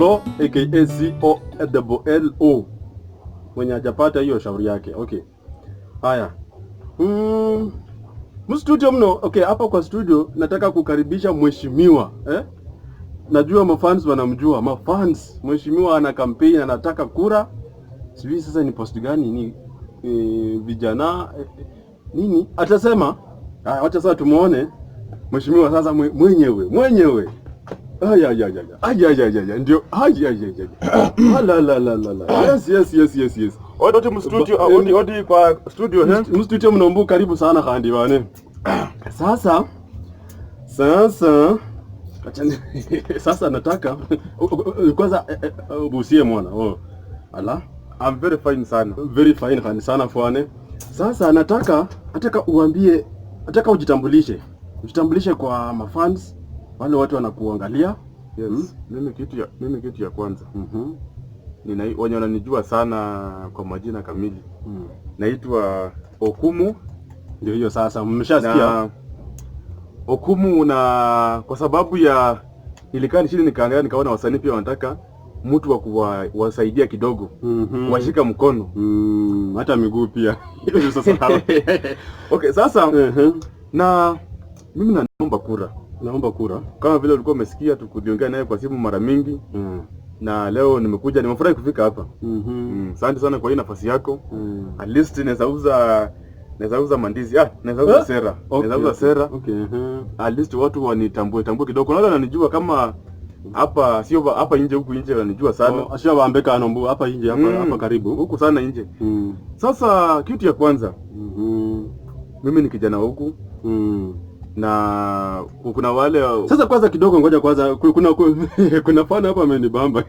Lo aka COLLO. Mwenye hajapata hiyo shauri yake. Okay. Haya. Studio mno. Okay, hapa kwa studio nataka kukaribisha mheshimiwa. Najua mafans wanamjua. Mafans, mheshimiwa ana campaign, anataka kura. Sijui sasa ni post gani ni vijana nini? Atasema, wacha sasa tumuone mheshimiwa sasa mwenyewe. Ndio. Yes. Odi mstudio, odi kwa studio mstudio mnombu karibu sana kandi wane. Sasa sasa nataka kwanza busie mwana. Ala, I'm very fine sana. Very fine kandi sana fwane. Sasa nataka uambie, nataka ujitambulishe. Ujitambulishe kwa mafans wale watu wanakuangalia. Yes. Mimi kitu ya kwanza. Wenye wananijua sana kwa majina kamili. Naitwa Okumu. Ndio hiyo sasa mmeshasikia. Okumu, na kwa sababu ya nilikaa chini nikaangalia nikaona wasanii pia wanataka mtu wa kuwasaidia kidogo. Washika mkono. Hata miguu pia. Hiyo sasa. Okay, sasa na mimi naomba kura. Naomba kura. Kama vile ulikuwa umesikia tukuliongea naye kwa simu mara mingi. Na leo nimefurahi kufika hapa. Asante sana kwa hii nafasi yako. At least naweza uza mandizi. Naweza uza sera. Naweza uza sera. Okay. At least watu wanitambue kidogo. Kuna wale wananijua kama hapa, sio hapa nje, huku nje wananijua sana. Sio waambeka anombu hapa nje, hapa karibu. Huku sana nje. Sasa kitu ya kwanza. Mimi ni kijana huku. Na kuna wale sasa, kwanza kidogo ngoja kwanza, kuna fana hapa amenibamba.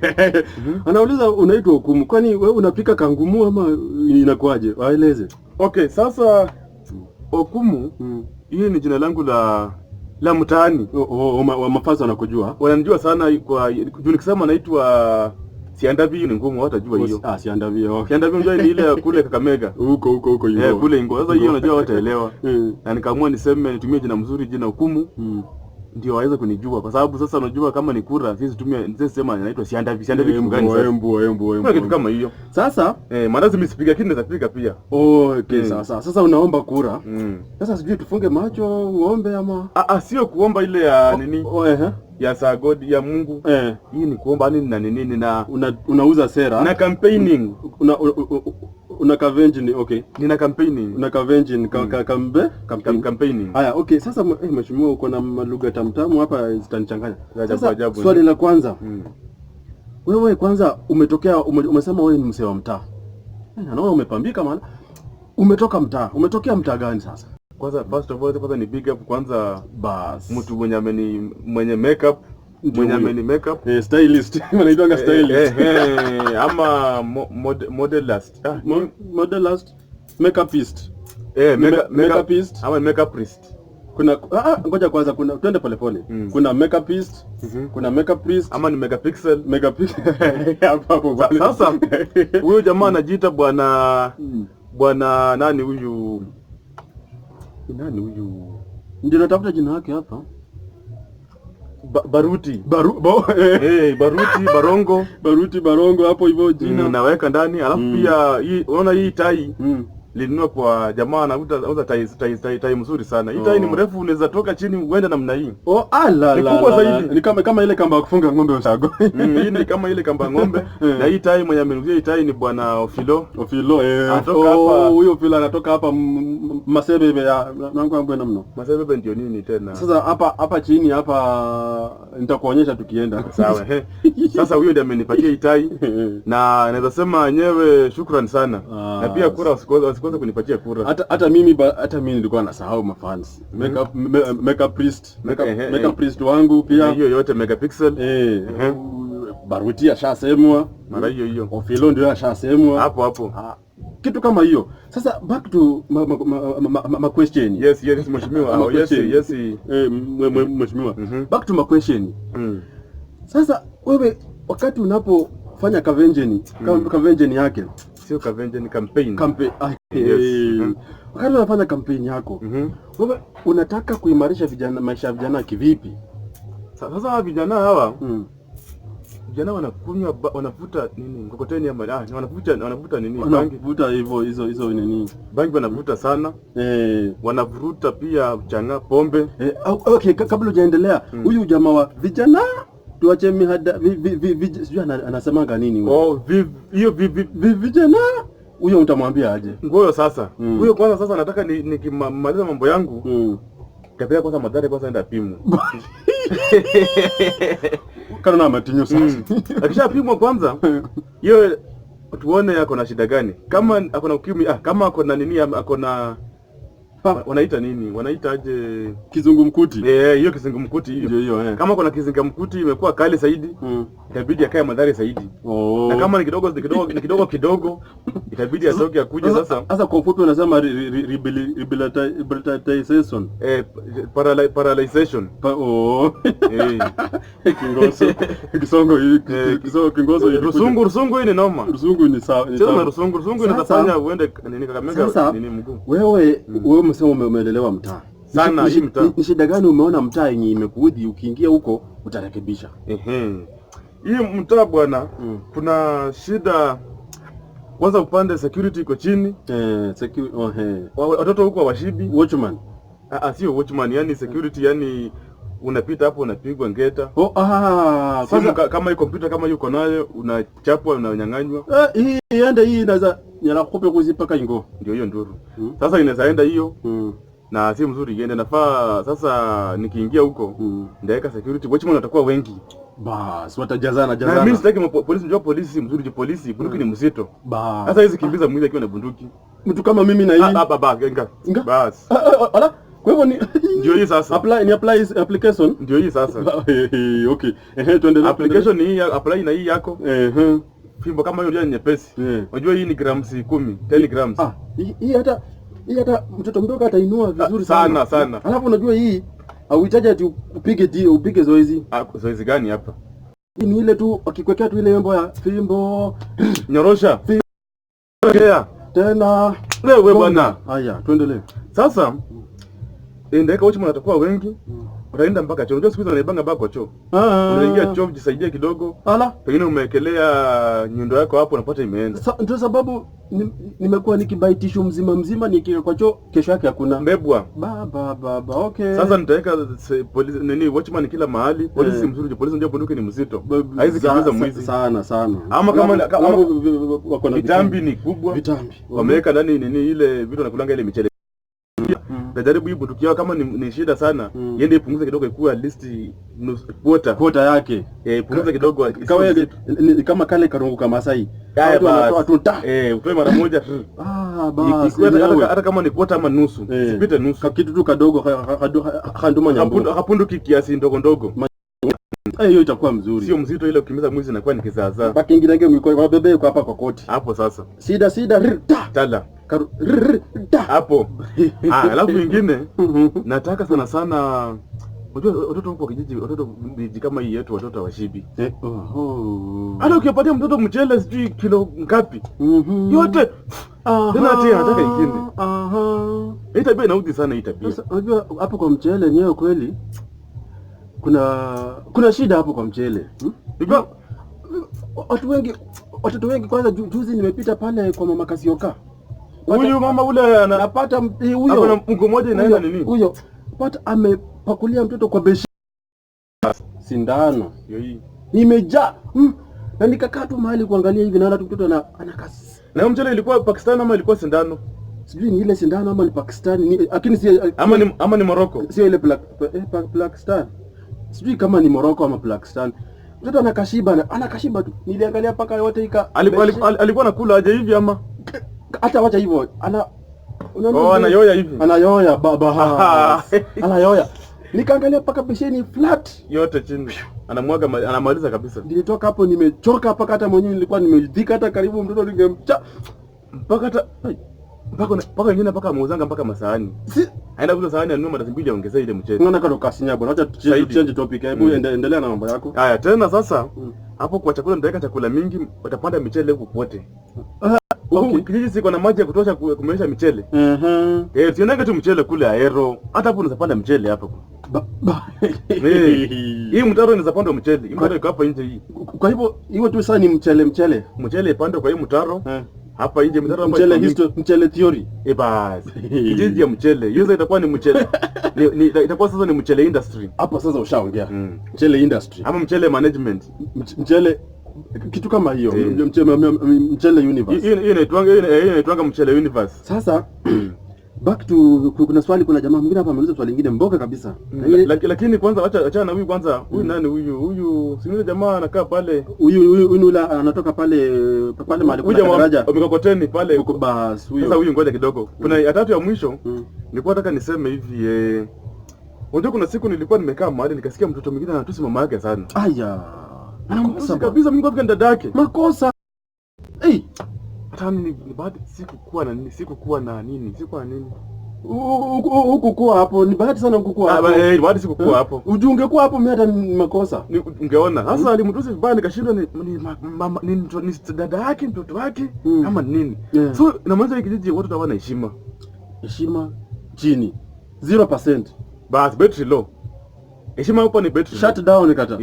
Anauliza unaitwa Okumu, kwani wewe unapika kangumu ama inakuaje? Waeleze. Okay, sasa Okumu hii ni jina langu la mtaani. Mafasa wanakujua, wananijua sana kwa nikisema naitwa Siandavi ni ngumu watajua hiyo. Siandavi. Okay. Siandavi unajua ni ile kule Kakamega. Huko hiyo. Kule Ingo. Sasa hiyo unajua wataelewa. Na nikaamua niseme nitumie jina mzuri, jina Okumu. Ndio waweze kunijua kwa sababu sasa unajua kama ni kura sisi sema naitwa Siandavi. Siandavi kitu gani sasa? Embu. Kitu kama hiyo. Sasa maandazi msipiga kile nitapiga pia. Okay, sasa unaomba kura. Sasa sijui tufunge macho uombe ama sio kuomba ile ya nini? Ya saa God ya Mungu. Hii ni kuomba nini na nini, na unauza sera na campaigning. Una campaigning. Okay. Nina campaigning. Una campaigning campaigning. Haya, okay. Sasa mheshimiwa uko na lugha tamtamu hapa zitanichanganya. Sasa swali la kwanza. Wewe kwanza umesema wewe ni msee wa mtaa. Naona umepambika maana. Umetokea mtaa gani sasa? Kwanza first of all kwanza ni big up kwanza mtu mwenye makeup, stylist. Wanaitwa stylist. Ama modelist. Modelist, makeupist. Makeupist ama makeupist. Kuna ngoja kwanza, kuna twende polepole. Kuna makeupist, kuna makeupist ama ni megapixel. Hapo sasa huyo jamaa anajiita bwana nani huyu? Ndio natafuta jina lake hapa. Baruti. Barongo hapo hivyo jina. Naweka ndani alafu pia hii unaona hii tai. Linunua kwa jamaa anauza tai mzuri sana. Hii tai ni mrefu, unaweza toka chini uende namna hii. Ni kubwa zaidi. Ni kama ile kamba ya kufunga ng'ombe usago. Hii ni kama ile kamba ng'ombe. Na hii tai mwenye amenuzia hii tai ni bwana Ofilo. Anatoka hapa. Huyo Ofilo anatoka hapa Masebebe ya nangu mno. Masebebe ndio nini tena? Sasa hapa chini hapa nitakuonyesha tukienda. Sawa. Sasa huyo ndiye amenipatia hii tai. Na naweza sema yenyewe shukrani sana. Na pia kura wasikose kunipatia kura. Hata mimi nilikuwa nasahau mafans. Makeup priest wangu pia. Hiyo yote megapixel. Baruti ashasemwa. Mara hiyo. Ofilo ndio ashasemwa. Hapo. Kitu kama hiyo. Sasa back to my question. Yes mheshimiwa. Yes. Mheshimiwa. Back to my question. Sasa wewe wakati unapofanya convention yake, sio convention, campaign. Wakati unafanya campaign yako, wewe unataka kuimarisha maisha ya vijana kivipi? Sasa vijana hawa vijana wanakunywa wanavuta nini mkokoteni ama wanavuta nini bangi, wanavuta hivyo hizo nini bangi wanavuta sana, wanavuruta pia changa pombe. Okay, kabla hujaendelea, huyu jamaa wa vijana tuache mihada sijui anasemanga nini hiyo vijana, huyo utamwambia aje? Ngoyo sasa. Huyo kwanza sasa nataka nikimaliza mambo yangu. Kapea kwanza madhara kwanza enda pimu. Kana na matinyo sasa. Akishapimwa kwanza, hiyo tuone yako na shida gani. Kama ako na ukimwi, kama ako na nini, ako na wanaita nini? Wanaita aje? Kizungumkuti. Hiyo kizungumkuti hiyo. Hiyo. Kama kuna kizungumkuti imekuwa kali zaidi, itabidi akae madhara zaidi. Na kama ni kidogo itabidi atoke akuje sasa. Sasa kwa ufupi unasema rehabilitation. Paralyzation. Kingoso. Rusungu hii ni noma. Rusungu ni sawa. Sasa rusungu inafanya uende nini Kakamega nini mguu. Wewe umesema umeelelewa mtaa. Sana hii mtaa. Ni shida gani umeona mtaa yenye imekuudhi ukiingia huko utarekebisha? Hii mtaa bwana, kuna shida kwanza upande security iko chini. Watoto huko hawashibi. Watchman. Sio watchman, yani security, yani unapita hapo unapigwa ngeta. Kwanza kama hii computer kama yuko nayo unachapwa unanyang'anywa. Hii iende hii inaweza nyala kupe kuzipaka ingo. Ndio hiyo nduru. Sasa inaweza enda hiyo. Na si mzuri iende, nafaa sasa nikiingia huko ndaweka security, watchman watakuwa wengi. Bas watajazana. Na mimi sitaki polisi, njoo polisi mzuri, polisi bunduki ni mzito. Sasa hizi kimbiza mwizi akiwa na bunduki. Mtu kama mimi na hii. Inga. Bas. Ala, kwa hivyo ni ndio hii sasa. Apply application. Ndio hii sasa. Okay. Tuendelee. Application hii, apply na hii yako. Fimbo kama hiyo ndio nyepesi. Unajua hii ni grams 10, 10 grams. Hii hata mtoto mdogo atainua vizuri sana. Alafu unajua hii hauhitaji ati upige zoezi. Zoezi gani hapa? Hii ni ile tu akikwekea tu ile wimbo ya fimbo nyorosha. Tena wewe bwana. Haya, tuendelee. Sasa ndeka watchman atakuwa wengi. Utaenda mpaka choo. Unajua siku hizo wanaibanga mpaka choo. Unaingia choo jisaidia kidogo. Pengine umewekelea nyundo yako hapo unapata imeenda. Ndio sababu nimekuwa nikibaitisha mzima nikiwa kwa choo, kesho yake hakuna. Mbebwa. Baba, okay. Sasa nitaweka polisi nini watchman kila mahali. Polisi mzuri, polisi ndio bunduki ni mzito. Haizi kimbiza mwizi. Sana. Ama kama wako na vitambi ni kubwa. Wameweka ndani nini ile vitu wanakulanga ile michele. Najaribu hii bunduki yao kama ni shida sana, yende ipunguze kidogo ikuwa at least quarter yake. Ipunguze kidogo kama kale karungu kama Masai. Utoe mara moja. Basi. Hata kama ni quarter ama nusu, sipite nusu. Kitu tu kadogo handuma nyambo. Hapunduki kiasi ndogo. Hiyo itakuwa mzuri. Sio mzito ile ukimiza mwizi inakuwa ni kizaza. Baki ingine mko kwa bebe kwa hapa kwa koti. Hapo sasa. Sida tala. Hapo. Alafu nyingine nataka sana unajua watoto huko kijiji, watoto vijiji kama hii yetu watoto hawashibi. Hata ukipatia mtoto mchele sijui kilo ngapi. Yote. Tena ati anataka ingine. Hii tabia inaudhi sana hii tabia. Sasa unajua hapo kwa mchele nyewe kweli kuna shida hapo kwa mchele. Watoto wengi kwanza juzi nimepita pale kwa mama Kasioka. Huyu mama ule anapata huyo. Hapo mko moja inaenda nini? Huyo pata amepakulia mtoto kwa beshi. Sindano. Nimejaa. Na nikakaa tu mahali kuangalia hivi naona mtoto anakasi. Na mchele ilikuwa Pakistan ama ilikuwa sindano? Sijui ni ile sindano ama ni Pakistan, lakini si ama ni Morocco. Sio ile Pakistan. Sijui kama ni Morocco ama Pakistan. Mtoto anakashiba tu. Niliangalia paka yote alikuwa anakula aje hivi ama hata wacha hivyo. Anayoya hivi. Anayoya baba. Anayoya. Nikaangalia paka besheni flat yote chini. Anamaliza kabisa. Nilitoka hapo nimechoka paka hata mwenyewe nilikuwa nimedhika hata karibu mtoto ningemcha. Mpaka wengine paka ameuzanga mpaka masahani. Aenda kula sahani anunua mara mbili aongezea ile mchele. Unaona kama kasinya bwana. Acha change topic. Hebu endelea na mambo yako. Haya tena sasa hapo kwa chakula nitaweka chakula mingi, watapanda michele huko pote. Okay. Kijiji siko na maji ya kutosha kumesha michele. Sionage tu mchele kule Aero. Hata hapo unapanda mchele hapo. Hii mtaro inaweza panda mchele. Hii mtaro iko hapa nje hii. Kwa hivyo hiyo tu sasa ni mchele. Mchele ipande kwa hii mtaro. Hapa nje mtaro hapa mchele theory. Basi. Kijiji ya mchele. Hiyo sasa itakuwa ni mchele. Itakuwa sasa ni mchele industry. Hapa sasa ushaongea. Mchele industry. Ama mchele management. Mchele kitu kama hiyo. Mchele universe. Hiyo inaitwanga mchele universe. Sasa back to kuna swali, kuna jamaa mwingine hapa ameuliza swali lingine mboga kabisa. Lakini kwanza acha na huyu kwanza. Huyu nani huyu? Si yule jamaa anakaa pale. Huyu anatoka pale mahali kuna daraja. Mikokoteni pale. Basi huyo. Sasa huyu ngoja kidogo. Kuna ya tatu ya mwisho. Nilikuwa nataka niseme hivi unajua kuna siku nilikuwa nimekaa mahali nikasikia mtoto mwingine anatusi mama yake sana. Aya. Makosa kabisa, mimi kwa dada yake. Makosa. Hata ni baada sikukuwa na nini. Hukukuwa hapo, ni bahati sana hukukuwa hapo. Bahati sikukuwa hapo. Ungekuwa hapo mimi hata ni makosa. Ungeona. Sasa alimtusi vibaya nikashindwa ni dada yake, mtoto wake ama nini. So inamaanisha kijiji watu hawana heshima. Heshima chini. 0%. Bas battery low. Heshima hapo ni battery. Shut down kata.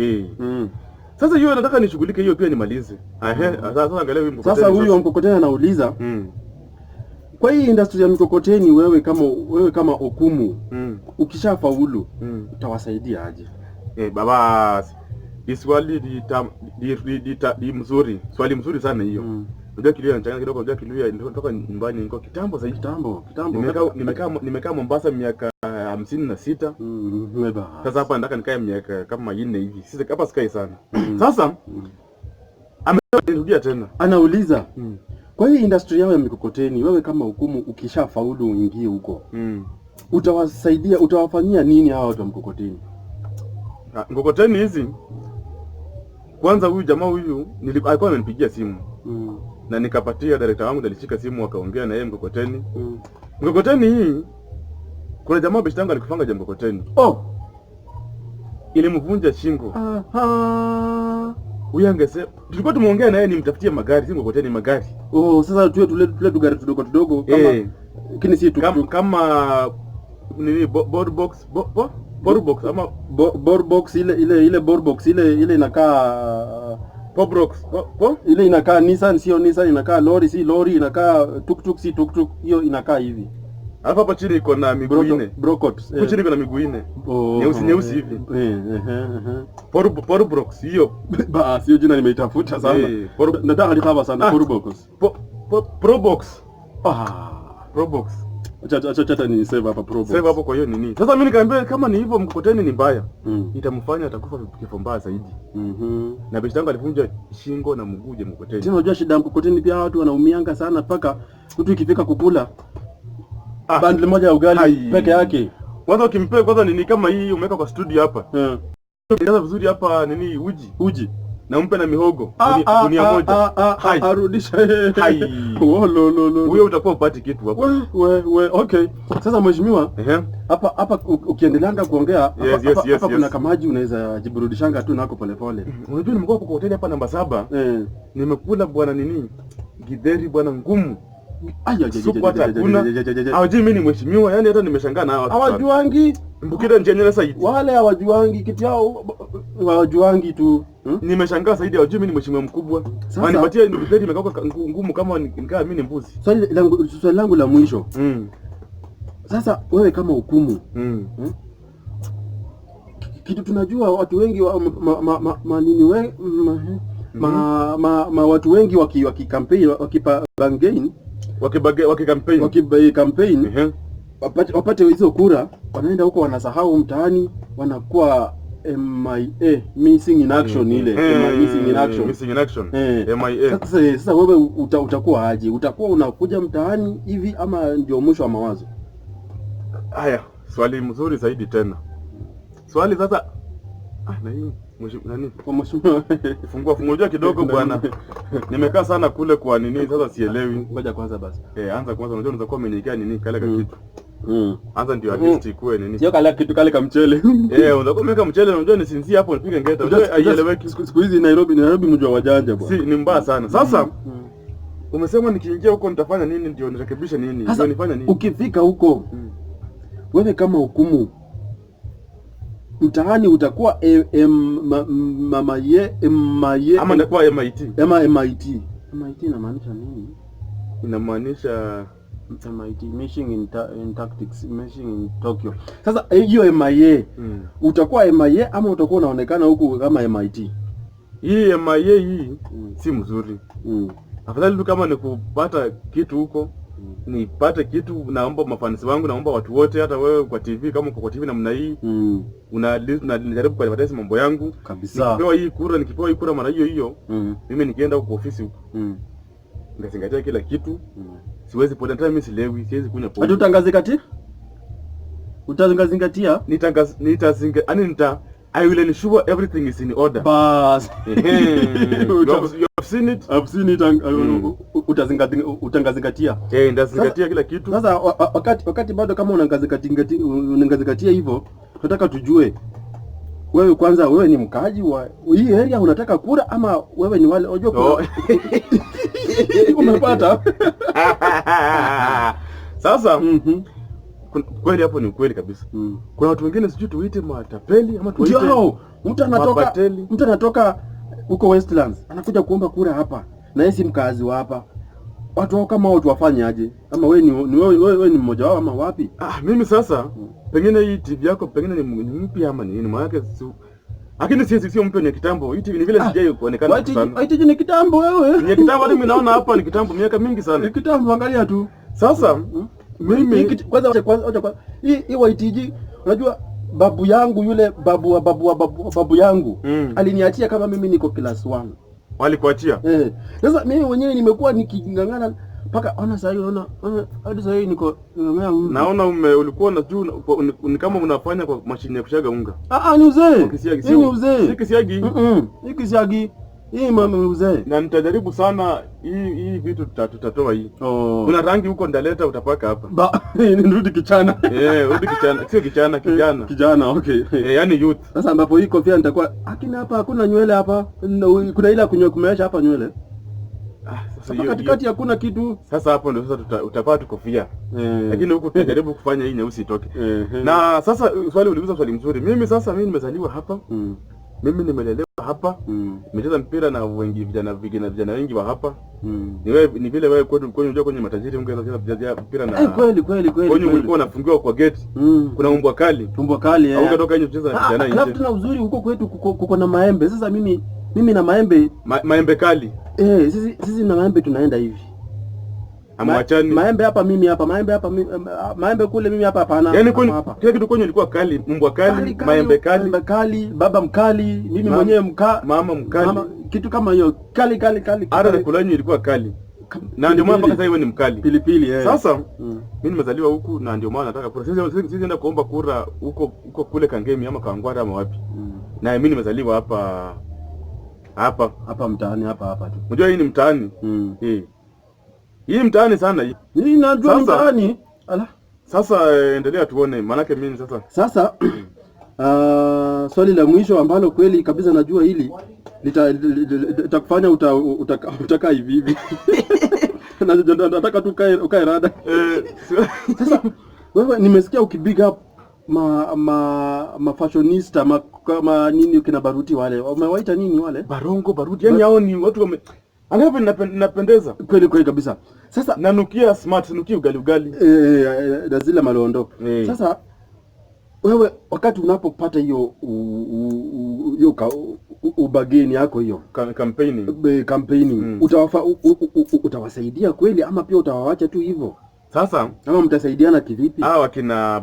Sasa hiyo nataka nishughulike hiyo pia nimalize. Sasa angalia huyu mkokoteni. Sasa huyu mkokoteni anauliza, kwa hii industry ya mkokoteni wewe kama Okumu, ukishafaulu utawasaidia aje? Baba, swali di mzuri. Swali mzuri sana hiyo. Unajua kilio anachanga kidogo, unajua kilio nilitoka nyumbani niko kitambo zaidi. Kitambo. Nimekaa Mombasa miaka 56. Sasa hapa nataka nikae miaka kama 4 hivi. Sisi hapa sikai sana. Sasa amerudia tena. Anauliza, kwa hii industry yao ya mikokoteni wewe kama Okumu ukishafaulu uingie huko. Utawasaidia, utawafanyia nini hao watu wa mkokoteni? Mkokoteni hizi kwanza huyu jamaa huyu alikuwa ananipigia simu. Na nikapatia director wangu alishika simu akaongea na yeye mkokoteni. Mkokoteni hii kuna jamaa beshangu alikufanga jambo mkokoteni. Ilimvunja shingo. Huyu angesema tulikuwa tumeongea na yeye nimtafutie magari, si mkokoteni magari. Sasa tule gari tudogo kama lakini si kama nini board box ama board box ile board box ile inakaa Pobrox. Ile inakaa Nissan, sio Nissan, inakaa lori, si lori, inakaa tuk-tuk, si tuk-tuk. Hiyo inakaa hivi. Alafu hapa chini iko na miguu 4. Brocot. Huko chini iko na miguu 4. Nyeusi hivi. Pobrox hiyo. Basi hiyo jina nimeitafuta sana. Nataka nitaba sana Pobrox. Probox. Probox. Acha ni save hapa Probox. Save hapo kwa hiyo nini? Sasa mimi nikamwambia kama ni hivyo mkokoteni ni mbaya. Itamfanya atakufa kifo mbaya zaidi. Na bishi yangu alivunja shingo na mguu je mkokoteni. Tena unajua shida mkokoteni pia watu wanaumianga sana paka mtu ikifika kukula bundle moja ya ugali peke yake. Kwanza ukimpea kwanza nini kama hii umeweka kwa studio hapa. Ukianza vizuri hapa nini uji. Na umpe na mihogo dunia moja. Arudisha. Huyo utakuwa upati kitu hapo. Okay. Sasa mheshimiwa, hapa ukiendeleanga kuongea hapa kuna kamaji unaweza jiburudishanga tu nako polepole. Unajua nimekuwa kwa hoteli hapa namba 7. Nimekula bwana nini? Githeri bwana ngumu. Hawajui mimi ni mheshimiwa, yani hata nimeshangaa na hao. Hawajuangi. Mbukira njenye side. Wale hawajuangi kitu yao, hawajuangi tu. Nimeshangaa zaidi hawajui mimi ni mheshimiwa mkubwa. Wanipatia githeri imekauka ngumu kama nikaa mimi ni mbuzi. Swali langu la mwisho. Sasa wewe kama Okumu, kitu tunajua watu wengi watu wengi wakikampeni wapate hizo kura, wanaenda huko wanasahau mtaani, wanakuwa MIA, missing in action missing in action. MIA. Sasa wewe utakuwa aje? Utakuwa unakuja mtaani hivi ama ndio mwisho wa mawazo? Haya, swali mzuri zaidi tena. Swali sasa na hii nani? Kwa mheshimiwa fungua kidogo bwana. Nimekaa sana kule kwa nini sasa sielewi. Ngoja kwanza basi. Anza kwanza, unajua unaweza kuwa umeniikia nini kale kitu. Anza ndio at least ikuwe nini. Sio kale kitu kale ka mchele. Unaweza kumeka mchele unajua ni sinzia hapo nipige ngeta. Unajua haieleweki. Siku hizi Nairobi mji wa wajanja bwana. Si ni mbaya sana. Sasa umesema nikiingia huko nitafanya nini ndio nirekebishe nini? Ndio nifanye nini? Ukifika huko wewe kama Okumu mtaani utakuwa ama nitakuwa MIT. MIT inamaanisha nini? Inamaanisha MIT, Machine in Tactics, Machine in Tokyo. Sasa hiyo MIA utakuwa MIA ama utakuwa unaonekana huku kama MIT? Hii MIA hii si mzuri. Afadhali tu kama ni kupata kitu huko, nipate kitu. Naomba mafanisi wangu, naomba watu wote, hata wewe kwa TV, kama uko kwa TV namna hii unajaribu kuadvertise mambo yangu kabisa. Nikipewa hii kura mara hiyo mimi nikienda huko ofisi huko ngazingatia kila kitu. Siwezi potenda, mimi silewi, siwezi kunywa pombe. Utazingatia? I will ensure everything is in order. Bas. You have seen it? I've seen it. Utangazingatia. Ndazingatia kila kitu. Sasa wakati bado kama unangazingatia hivyo, tunataka tujue wewe kwanza, wewe ni mkaaji wa hii area, unataka kura ama wewe ni wale unajua umepata? Sasa kweli hapo ni ukweli kabisa. Kuna watu wengine sijui tuite matapeli ama tuite mtu anatoka huko Westlands anakuja kuomba kura hapa na yeye si mkazi wa hapa. Watu wao kama watu wafanye aje? Ama wewe ni mmoja wao ama wapi? Mimi sasa pengine hii TV yako pengine ni mpya ama nini maana yake lakini sio mpya, ni kitambo. Hii TV ni vile sijai kuonekana sana. Hii ni kitambo wewe. Ni kitambo, hadi mimi naona hapa ni kitambo, miaka mingi sana. Ni kitambo, angalia tu. Sasa mimi kwanza hii YTG, unajua babu yangu yule babu yangu aliniachia kama mimi niko class 1. Walikuachia? Sasa mimi mwenyewe nimekuwa nikingangana mpaka ona sasa hivi, hadi sasa hivi niko naona ulikuwa unajua ni kama unafanya kwa mashine ya kushaga unga. Ni uzee. Hii ni uzee. Hii kisiagi. Hii mama uzee. Na nitajaribu sana hii vitu tutatoa hii. Kuna rangi huko ndaleta utapaka hapa. Nirudi kichana. Rudi kichana. Sio kijana. Kijana, okay. Yaani youth. Sasa ambapo hii kofia nitakuwa akina hapa hakuna nywele hapa. Kuna ile kumeesha hapa nywele. Sasa katikati hakuna kitu. Sasa hapo ndio sasa utapata tu kofia. Lakini huko tutajaribu kufanya hii nyeusi itoke. Na sasa uliuliza swali mzuri. Mimi nimezaliwa hapa. Mimi nimelelewa hapa. Nimecheza mpira na vijana wengi wa hapa. Ni vile wewe kwetu unajua kwenye matajiri ungeweza kucheza mpira na kweli. Kwenye ulikuwa unafungiwa kwa gate. Kuna umbwa kali. Au ukatoka nje kucheza na vijana nje. Alafu tuna uzuri huko kwetu kuko na maembe. Sasa mimi na maembe kali. Sisi na maembe tunaenda hivi. Amwachani. Maembe hapa mimi hapa, maembe kule mimi hapa hapana. Yaani kile kitu kwenye ilikuwa kali, mbwa kali, maembe kali, baba mkali, mimi mwenyewe mama mkali. Kitu kama hiyo kali. Hata kulanyu ilikuwa kali. Na ndio maana mpaka sasa wewe ni mkali. Pilipili. Sasa mimi nimezaliwa huku na ndio maana nataka kura. Sisi nenda kuomba kura huko kule Kangemi ama Kangwara ama wapi. Na mimi nimezaliwa hapa mtaani hapa tu. Unajua hii ni mtaani. Hii mtaani sana hii. Hii najua mtaani. Sasa endelea tuone maana yake mimi sasa swali la mwisho ambalo kweli kabisa najua hili litakufanya utakaa hivi. Nataka tu ukae rada. Sasa wewe nimesikia ukibig up fashionista kama nini kina Baruti wale. Umewaita nini wale? Baruti. Yaani hao ni watu Anapo napendeza. Kweli kabisa. Sasa nanukia smart, nukia ugali. Na zile malondo. Sasa wewe wakati unapopata hiyo ubageni yako hiyo campaigning utawasaidia kweli ama pia utawawacha tu hivyo? Sasa ama mtasaidiana kivipi? Wakina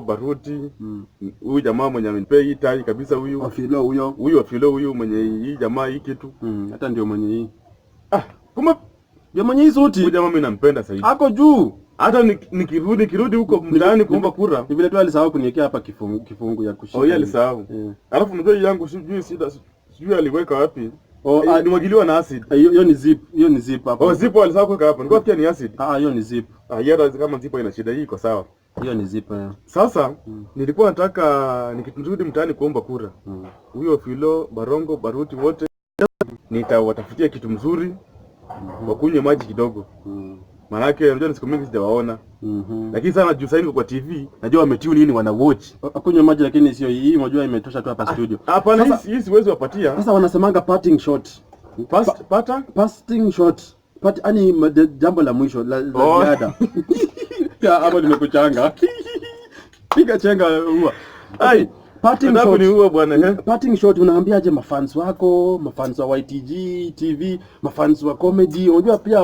Baruti, huyu jamaa mwenye amenipea hii tai kabisa huyu. Afilo huyu mwenye hii jamaa hii kitu. Hata ndio mwenye hii. Kumbe ndio mwenye hii suti. Huyu jamaa mimi nampenda sasa hivi. Ako juu. Hata nikirudi huko mtaani kuomba kura. Ni vile tu alisahau kuniwekea hapa kifungu ya kushika. Yeye alisahau. Alafu mzee yangu sijui aliweka wapi. Nimwagiliwa na acid. Hiyo ni zip hapa. Zip alisahau kuweka hapa. Nilikuwa pia ni acid. Hiyo ni zip. Yeye kama zip ina shida hii iko sawa. Hiyo ni zip. Sasa nilikuwa nataka nikirudi mtaani kuomba kura. Huyo Filo, Baruti wote nitawatafutia kitu mzuri. Wakunywe maji kidogo. Maanake unajua ni siku mingi sijawaona. Lakini sana juu sasa kwa TV, najua wametune nini wana watch. Akunywa maji lakini sio hii, unajua imetosha tu hapa studio. Hapana, hii siwezi wapatia. Sasa wanasemanga parting shot. Parting shot. Ani jambo la mwisho la ziada. Hapo nimekuchanga. Piga chenga huwa. Ai, parting shot ni huwa bwana. Parting shot unaambiaje mafans wako, mafans wa YTG TV, mafans wa comedy? Unajua pia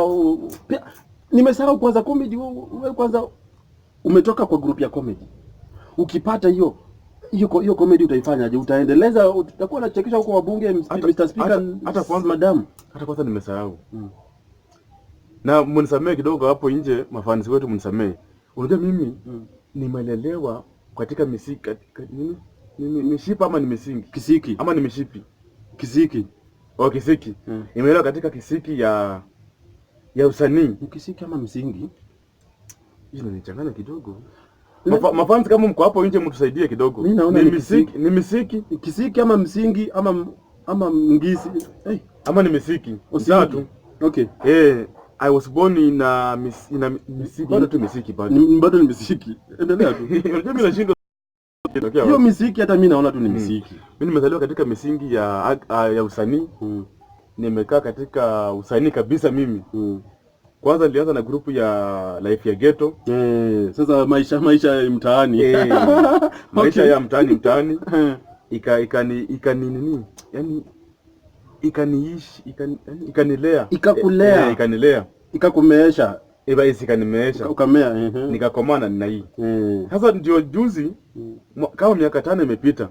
nimesahau kwanza comedy, wewe kwanza umetoka kwa group ya comedy. Ukipata hiyo comedy utaifanyaje? Utaendeleza, utakuwa unachekesha huko wabunge, Mr. Speaker, hata kwanza madam. Hata kwanza nimesahau. Na mnisamee kidogo hapo nje, mafans wetu mnisamee. Unajua mimi nimelelewa katika misiki, katika nini? Mishipa ama ni misingi? Kisiki ama ni mishipi? Kisiki. Kisiki. Nimelelewa katika kisiki ya usanii. Kisiki ama msingi? Hiyo inanichanganya kidogo. Mafans kama mko hapo nje mtusaidie kidogo. Ni misiki, ni misiki. Kisiki ama msingi ama mngisi. Ama ni misiki. Sawa tu. Okay. I was born in misiki. Bado tu misiki bado. Bado ni misiki. Endelea tu. Unajua mimi nashinda. Hiyo misiki hata mimi naona tu ni misiki. Mimi nimezaliwa katika misingi ya usanii. Nimekaa katika usanii kabisa mimi. Kwanza nilianza na grupu ya Life ya Ghetto. Sasa maisha ya mtaani. Maisha ya mtaani. Ikani nini? Yaani ikaniishi, ikanilea. Ikakulea. Ikanilea. Ikakumeesha. Ikanimeesha. Ukamea. Nikakomana na hii. Sasa ndio juzi kama miaka 5 imepita.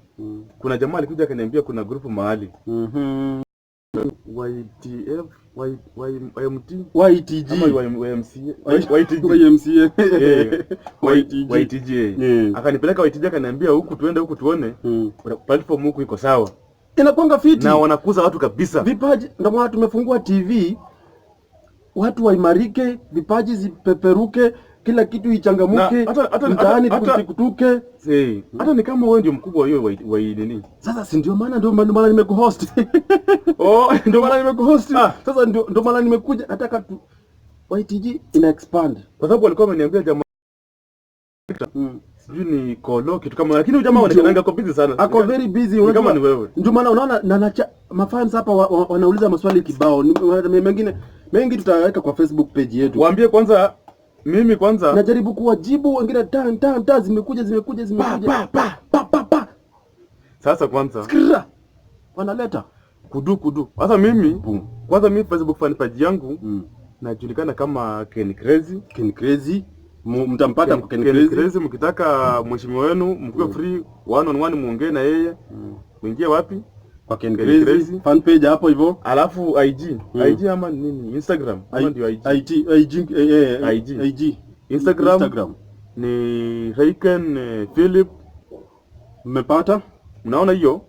Kuna jamaa alikuja akaniambia kuna grupu mahali. YTF, YMT, YTG, YTG. Akanipeleka YTG akaniambia huku tuone. Platform huku iko sawa. Inakuanga fiti. Na wanakuza watu kabisa. Vipaji ndio maana tumefungua TV. Watu waimarike, vipaji zipeperuke, kila kitu ichangamuke, mtaani tukutuke. Hata ni kama wewe ndio mkubwa hiyo wa nini? Sasa si ndio maana nimekuhost. Ndio maana nimekuhost. Sasa ndio maana nimekuja, nataka YTG ina expand. Kwa sababu walikuwa wameniambia jamaa sijui ni kolo kitu kama, lakini jamaa wanaonekana kwa busy sana. Ako very busy, unajua kama ni wewe. Ndio maana unaona na mafans hapa wanauliza maswali kibao. Mengi tutaweka kwa Facebook page yetu. Waambie kwanza, mimi kwanza najaribu kuwajibu, wengine zimekuja. Pa. Sasa kwanza Skra. Wanaleta kudu. Sasa mimi kwanza Facebook fan page yangu najulikana kama Ken Crazy. Mtampata kwa Ken Crazy. Mkitaka mheshimiwa wenu mkuwe free one on one muongee na yeye. Mwingie wapi? Kwa Ken Crazy fan page hapo hivyo. Alafu IG ama nini? Instagram ama ndio IG. Instagram ni Rayken Philip. Mmepata? Mnaona hiyo?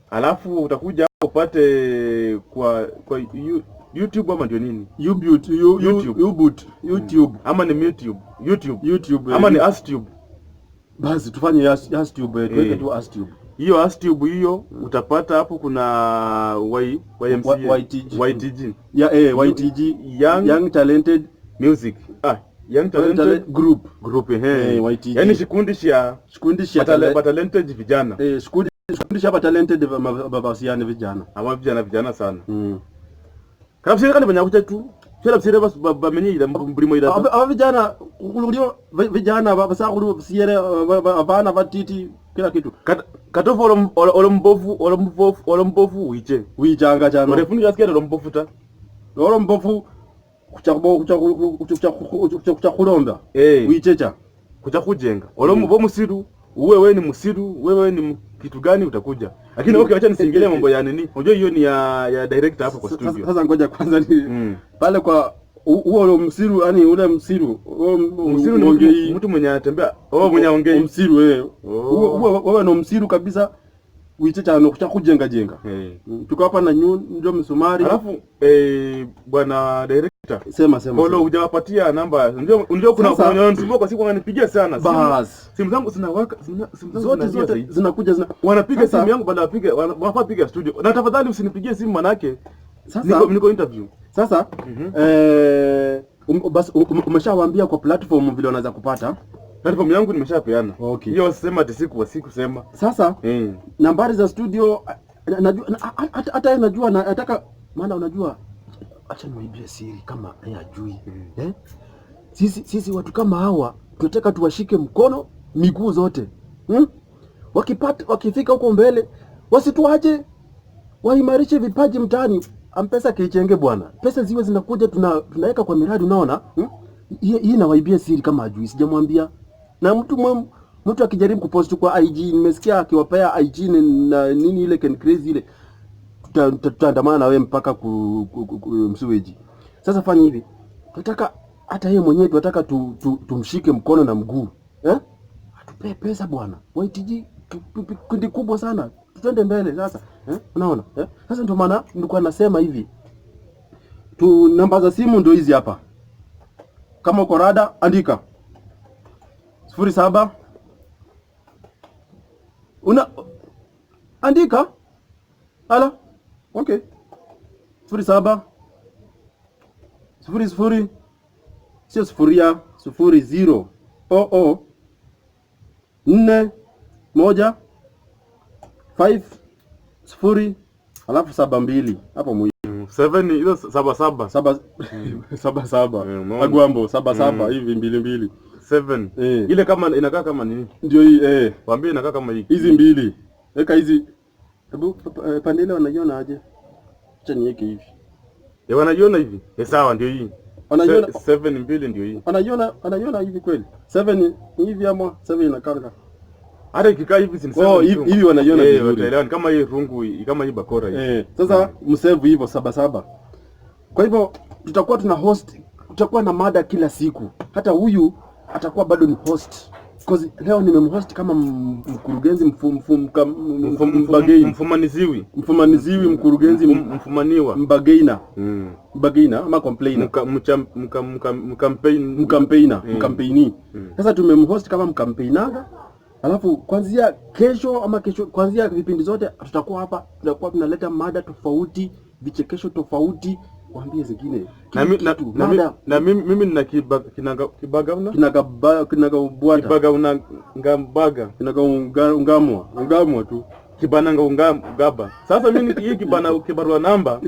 Alafu utakuja hapo upate kwa YouTube ama ndio nini? YouTube ama ni YouTube ama ni AskTube. Basi tufanye AskTube, tuweke tu AskTube. Hiyo AskTube hiyo utapata hapo kuna YTG. YTG Young Talented Music. Young Talented Group. YTG. Yaani kikundi cha talented vijana. Kikundi cha talented babasiane vijana. Ama vijana sana. Kabisa kana banyakucha tu. Kila bisire bamenye ida mburimo ida. Aba vijana basakuru bisire abana batiti kila kitu. Katofo olombofu wijanga cyane. Orefundi yasikia olombofu ta. Olombofu kucha kulomba. Wichecha. Kucha kujenga. Olombo musiru, wewe ni musiru, wewe ni kitu gani utakuja. Lakini okay, acha nisingilie mambo ya nini. Unajua hiyo ni ya director hapo kwa studio. Sasa ngoja kwanza ni pale kwa huo msiru, yani ule msiru ni mtu mwenye anatembea. Mwenye aongei msiru wewe no msiru kabisa. Wichecha no kujenga. Tuko hapa na ndio msumari. Alafu bwana director sema. Bolo hujawapatia namba. Ndio kuna wananisumbua kwa siku wananipigia sana. Bas. Simu zangu zinawaka, zote zinakuja wanapiga simu yangu baada ya wanafaa piga studio. Na tafadhali usinipigie simu manake sasa niko interview. Sasa Basi umeshawaambia kwa platform vile wanaweza kupata? Platform yangu nimeshapeana. Okay. Hiyo wasema ati siku sema. Sasa nambari za studio najua hata najua nataka, maana unajua, acha niwaibie siri kama yeye ajui. Sisi watu kama hawa tunataka tuwashike mkono miguu zote. Wakifika huko mbele wasituache, waimarishe vipaji mtaani. Ampesa kichenge bwana, pesa ziwe zinakuja, tunaweka kwa miradi, unaona. Hii nawaibia siri kama ajui, sijamwambia. Na mtu akijaribu kupost kwa IG, nimesikia akiwapea IG na nini ile Ken Crazy ile, tutaandamana na wewe mpaka Msuweji. Sasa fanya hivi, tunataka hata yeye mwenyewe tunataka tumshike mkono na mguu, atupe pesa bwana. YTG kundi kubwa sana, tutende mbele sasa, unaona. Sasa ndio maana nilikuwa nasema hivi, namba za simu ndio hizi hapa. Kama uko rada, andika 07 andika ala, okay, 07 00 sio sufuria 00 00 4 1 5 0 alafu 72 hapo mwisho. 7 hizo 77 77 agwambo 77 hivi 22 7 ile kama inakaa kama nini? Ndio hii waambie inakaa kama hii. Hizi mbili weka hizi, hebu panele wanaiona aje? Acha niweke hivi. Wanaiona hivi? Sawa, ndio hii. Wanaiona 7 mbili ndio hii. Wanaiona hivi kweli? 7 hivi ama 7 inakanga. Hata ikikaa hivi si sawa. Hivi wanaiona vizuri. Wataelewa kama hii rungu, kama hii bakora hii. Sasa msave hivyo 77. Kwa hivyo tutakuwa tuna host, tutakuwa na mada kila siku. Hata huyu atakuwa bado ni host. Because leo nimemhost kama mkurugenzi mfumaniziwi mkurugenzi mfumaniwa mbagaina ama complainer mkampeni. Sasa tumemhost kama mkampeinaga, alafu kuanzia kesho kuanzia vipindi zote tutakuwa hapa, tutakuwa tunaleta mada tofauti, vichekesho tofauti, waambie zingine na mimi nina ungamwa tu kibananga ungaba. Sasa mimi hii kibarua namba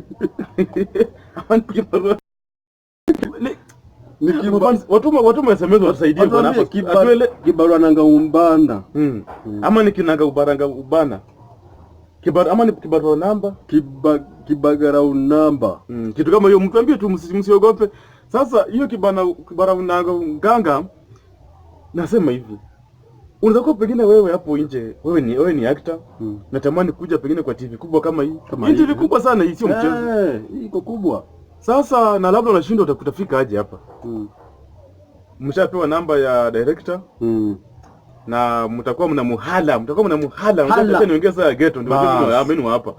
watu msemaji wasaidie bwana hapa kibarua nanga umbanda ama nikinaga ubaranga ubana ama ni kibarua namba kibagara namba kitu kama hiyo, mtuambie tu, msiogope. Sasa hiyo kibara nganga, nasema hivi, unaweza kuwa pengine wewe hapo nje, wewe ni actor, natamani kuja pengine kwa TV kubwa kama hii. Hii TV kubwa sana hii, sio mchezo. Hii iko kubwa. Sasa na labda unashindwa utafika aje hapa. Mshapewa namba ya director. Na mtakuwa mna muhala, mtakuwa niongeza ya ghetto ndio amenu hapa.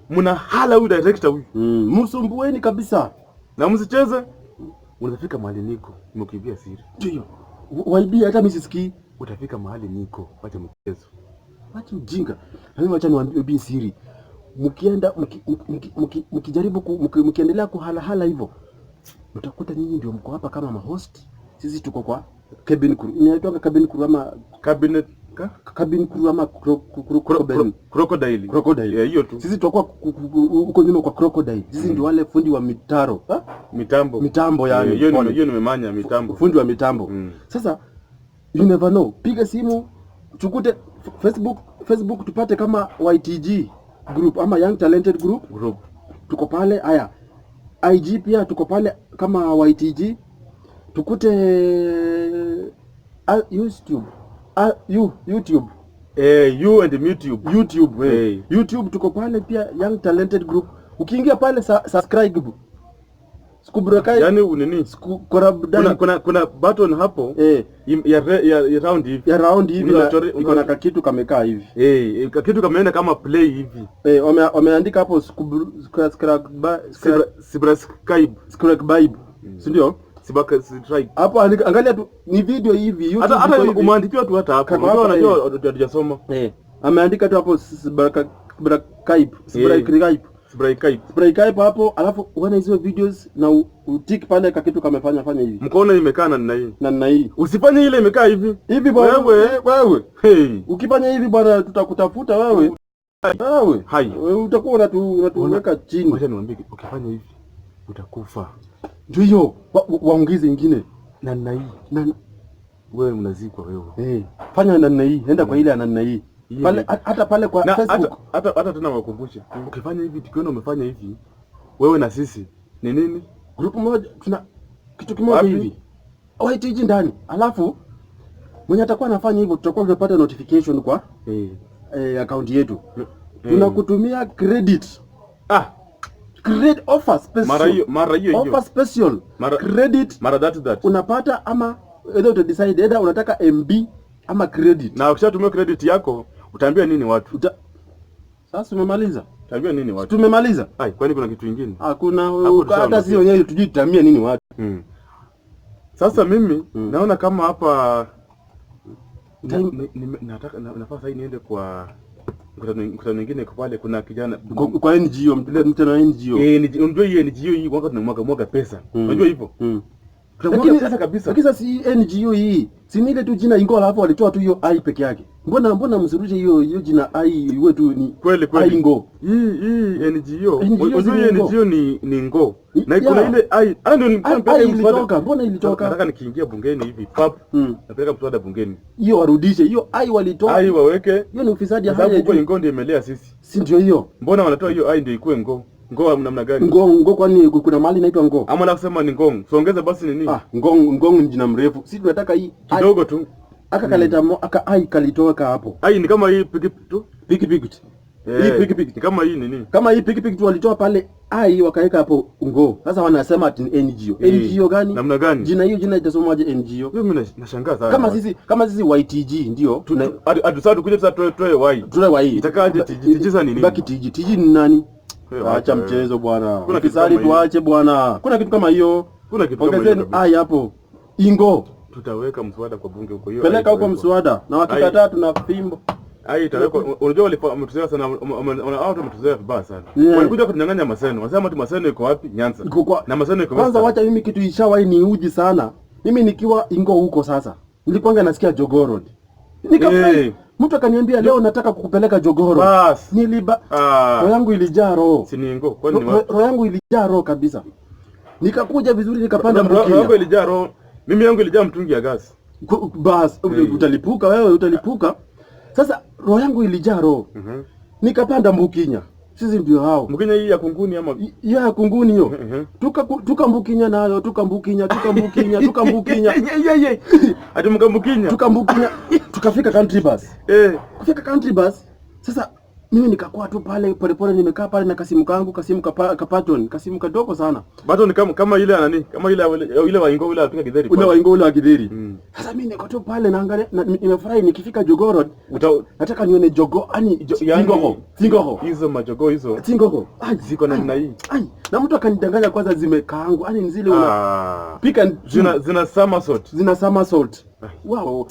Mna hala huyu director huyu. Msumbueni kabisa. Na msicheze. Unafika mahali niko, mkibia siri. Ndio. Waibia hata mimi sisikii. Utafika mahali niko, acha mchezo. Acha ujinga. Mimi acha niwaambie siri. Mkienda mkijaribu mkiendelea kuhala hivyo, mtakuta nyinyi ndio mko hapa kama mahost. Sisi tuko kwa cabin crew. Inaitwa cabin crew ama cabin crew ama crocodile. Hiyo tu. Sisi tutakuwa huko nyuma kwa crocodile. Sisi ndio wale fundi wa mitaro. Mitambo yani. Hiyo nimemanya mitambo. Fundi wa mitambo. Sasa you never know. Piga simu, chukute Facebook tupate kama YTG group ama Young Talented group. Tuko pale. Haya. IG pia tuko pale kama YTG. Tukute YouTube. YouTube tuko pale pia Young Talented group. Ukiingia pale subscribe. Skubrakai. Yaani unini? Kuna button hapo ya round hivi. Ya round hivi iko na kitu kamekaa hivi. Kitu kameenda kama play hivi. Wameandika hapo subscribe. Si ndio? Hapo angalia tu ni video hivi YouTube. Hata umeandikiwa tu hata hapo. Unajua hatujasoma. Ameandika tu hapo subscribe. spray cape hapo, alafu uone hizo videos na utiki pale kitu fanya hivi. Mkono imekaa na hii. Na hii. Usifanye ile imekaa hivi. Hivi bwana. Wewe. Hey. Ukifanya hivi bwana tutakutafuta wewe. Wewe. Hai. Wewe utakuwa unatuweka chini. Ngoja niwaambie, ukifanya hivi utakufa. Ndio hiyo. Waongeze ingine. Na hii. Wewe unazikwa wewe. Fanya na hii. Enda kwa ile na hii. Pale hata pale kwa Facebook. Hata tena wakumbushe. Ukifanya hivi tukiona umefanya hivi, wewe na sisi ni nini? Group moja tuna kitu kimoja hivi. Waitiji ndani. Alafu mwenye atakuwa anafanya hivyo tutakuwa tunapata notification kwa account yetu. Tunakutumia credit. Credit offer special. Mara hiyo. Offer special. Credit. Mara that. Unapata ama either uta decide either unataka MB ama credit. Na ukishatumia credit yako utaambia nini watu? Sasa tumemaliza. Utaambia nini watu? Tumemaliza. Kwani kuna kitu kingine? Hakuna, hata sisi wenyewe tujui tutamia nini watu. Sasa mimi naona kama hapa nataka nafaa sasa niende kwa mkutano mwingine kwa pale kuna kijana kwa NGO, mtendo wa NGO. Unajua hiyo NGO hii mwaka tunamwaga pesa. Unajua hivyo? Tunamwaga pesa kabisa. Lakini si NGO hii. Si ni ile tu jina Ingo alafu walitoa tu hiyo ai peke yake. Mbona msirudishe hiyo jina ai iwe tu ni kweli Ingo. Hii NGO. Unajua hiyo NGO ni Ngo. Na kuna ile ai ndio ilitoka. Mbona ilitoka? Nataka nikiingia bungeni hivi pap. Napeleka mswada bungeni. Hiyo warudishe. Hiyo ai walitoa. Ai waweke. Hiyo ni ufisadi haya. Sababu Ngo ndio imelea sisi. Si ndio hiyo? Mbona wanatoa hiyo ai ndio ikuwe Ngo? Ngo namna gani? Ngo kwani kuna mali inaitwa Ngo? Ama nakusema ni Ngong. Songeza basi ni nini? Ngong ni jina mrefu. Sisi tunataka hii kidogo tu. Kaleta ai kalitoka hapo. Ai ni kama hii piki. Hii piki ni kama hii nini? Kama hii piki tu walitoa pale ai wakaweka hapo Ngo. Sasa wanasema ati NGO. NGO gani? Namna gani? Jina itasomaje NGO? Mimi nashangaa sana. Kama sisi YTG ndio. Hadi sasa tukuje sasa toe Y. Toe Y. Itakaje TG sasa nini? Baki TG ni nani? Acha mchezo bwana. Ukisali tuache bwana. Kuna kitu kama hiyo. Kuna kitu kama hiyo. Ai hapo. Ingo. Tutaweka mswada kwa bunge huko hiyo. Peleka huko mswada. Na wakikataa tuna fimbo. Ai itawekwa. Unajua wametuzoea sana, wametuzoea vibaya sana. Walikuja kutunyang'anya Maseno. Wasema ati Maseno iko wapi? Nyanza. Na Maseno iko wapi? Kwanza wacha mimi kitu ishawahi ni uji sana. Mimi nikiwa Ingo huko sasa. Nilikuwa nasikia Jogoo Road. Nikafurahi. Mtu akaniambia leo nataka kukupeleka Jogoo Road. Bas. Roho yangu ilijaa roho. Si ni Ingo. Kwani roho yangu ilijaa roho kabisa. Nikakuja vizuri nikapanda Mbukinya. Roho yangu ilijaa roho. Mimi yangu ilijaa mtungi ya gas. Bas, utalipuka wewe, utalipuka. Sasa roho yangu ilijaa roho. Nikapanda Mbukinya. Sisi ndio hao. Mbukinya hii ya Kunguni ama ya Kunguni hiyo. Tuka Mbukinya nayo, tuka Mbukinya. Ati Mbukinya. Tuka Mbukinya. Tukafika country bus. Kufika country bus. Sasa mimi nikakuwa tu pale polepole nimekaa pale na kasimu kangu, kapaton, kasimu kadogo sana. Baton kama ile nani? Kama ile wa Ingo ile apika Githeri. Ule wa Ingo ule wa Githeri. Sasa mimi niko tu pale naangalia nimefurahi nikifika Jogoo Road. Nataka nione jogoo, Tingoho. Hizo majogoo hizo. Tingoho. Ziko namna hii. Na mtu akanidanganya kwanza zimekaangu. Yaani zile pika zina somersault. Zina somersault. Wow.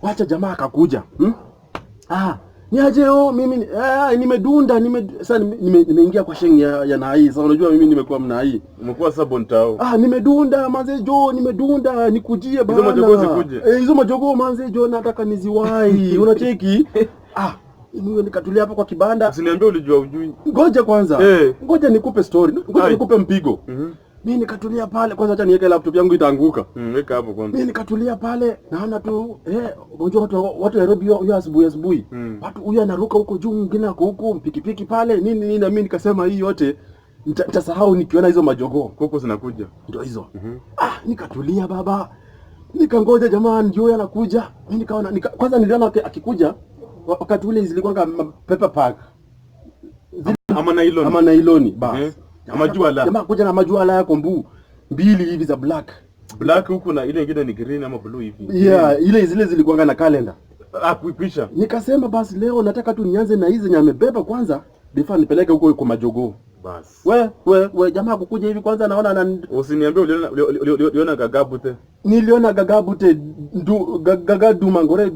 Wacha jamaa akakuja. Niaje mimi nimedunda sasa nimeingia kwa sheng ya Nai. Sasa unajua mimi nimekuwa mna hii. Umekuwa sabon tao. Nimedunda manze Jo, nimedunda nikujie bana. Hizo majogoo zikuje. Hizo majogoo manze Jo nataka niziwahi. Unacheki? Mimi nikatulia hapo kwa kibanda. Usiniambie ulijua ujui. Ngoja kwanza. Ngoja nikupe story. Ngoja nikupe mpigo. Mimi nikatulia pale kwanza, acha niweke laptop yangu itaanguka. Weka hapo kwanza. Mimi nikatulia pale naona tu unajua watu Nairobi hiyo asubuhi. Watu huyu anaruka huko juu, mwingine ako huko pikipiki pale nini na mimi nikasema hii yote nitasahau nikiona hizo majogoo. Koko zinakuja. Ndio hizo. Nikatulia baba. Nikangoja jamaa ndio anakuja. Mimi nikaona kwanza niliona akikuja wakati ule zilikuwa kama paper pack. Ama nailoni basi. Majuala. Jamaa kuja na majuala yako mbili hivi za black huku na ile nyingine ni green ama blue hivi. Ile zile zilikuwa na calendar. Kuipisha. Nikasema basi leo nataka tu nianze na hizi nyamebeba kwanza, before nipeleke huko kwa majogoo. Basi. We jamaa kukuja hivi kwanza naona usiniambie uliona Gagabute. Niliona Gagabute Gagaduma ngore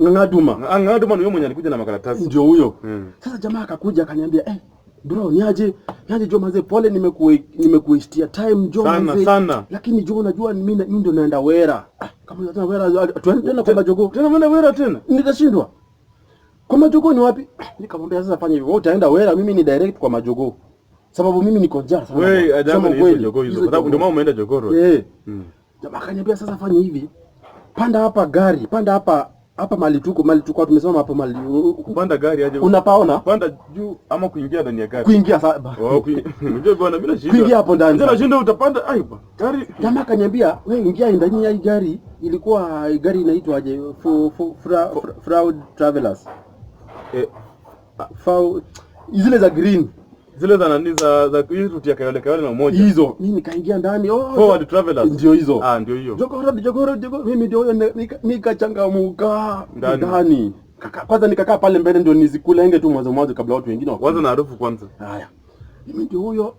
Ngaduma. Ngaduma ni yule mwenye alikuja na makaratasi. Ndio huyo. Sasa jamaa akakuja akaniambia Bro, niaje jo mazee, pole nimekuistia time jo mazee. Sana. Lakini jo unajua mimi ndo naenda Wera. Kama unataka Wera tuende tena kwa Majogoo. Tena mwenda Wera tena. Nitashindwa. Kwa Majogoo ni wapi? Nikamwambia sasa fanya hivyo. Wewe utaenda Wera, mimi ni direct kwa Majogoo. Sababu mimi niko njaa sana. Wewe ajabu ni hizo Jogoo hizo. Kwa sababu ndio maana umeenda Jogoo Road. Jamaa akaniambia sasa fanya hivi. Panda hapa gari, panda hapa mali tuko tumesema hapo mali. Kupanda gari aje. Unapaona? Kupanda juu ama kuingia ndani ya gari. Kuingia sasa. Unajua bwana bila shida. Kuingia hapo ndani. Bila shida utapanda aiba. Gari. Jamaa akaniambia wewe ingia ndani ya gari. Ilikuwa gari inaitwaje? Fraud Travelers. Zile za green. Zile za nani za hizo tia kale na moja. Hizo. Mimi nikaingia ndani. Forward Travelers. Ndio hizo. Ndio hiyo. Jogoo. Mimi ndio nikachangamuka ndani. Kwanza nikakaa pale mbele ndio nizikulenge tu mwanzo kabla watu wengine wakuje. Kwanza na harufu kwanza. Haya. Mimi ndio huyo.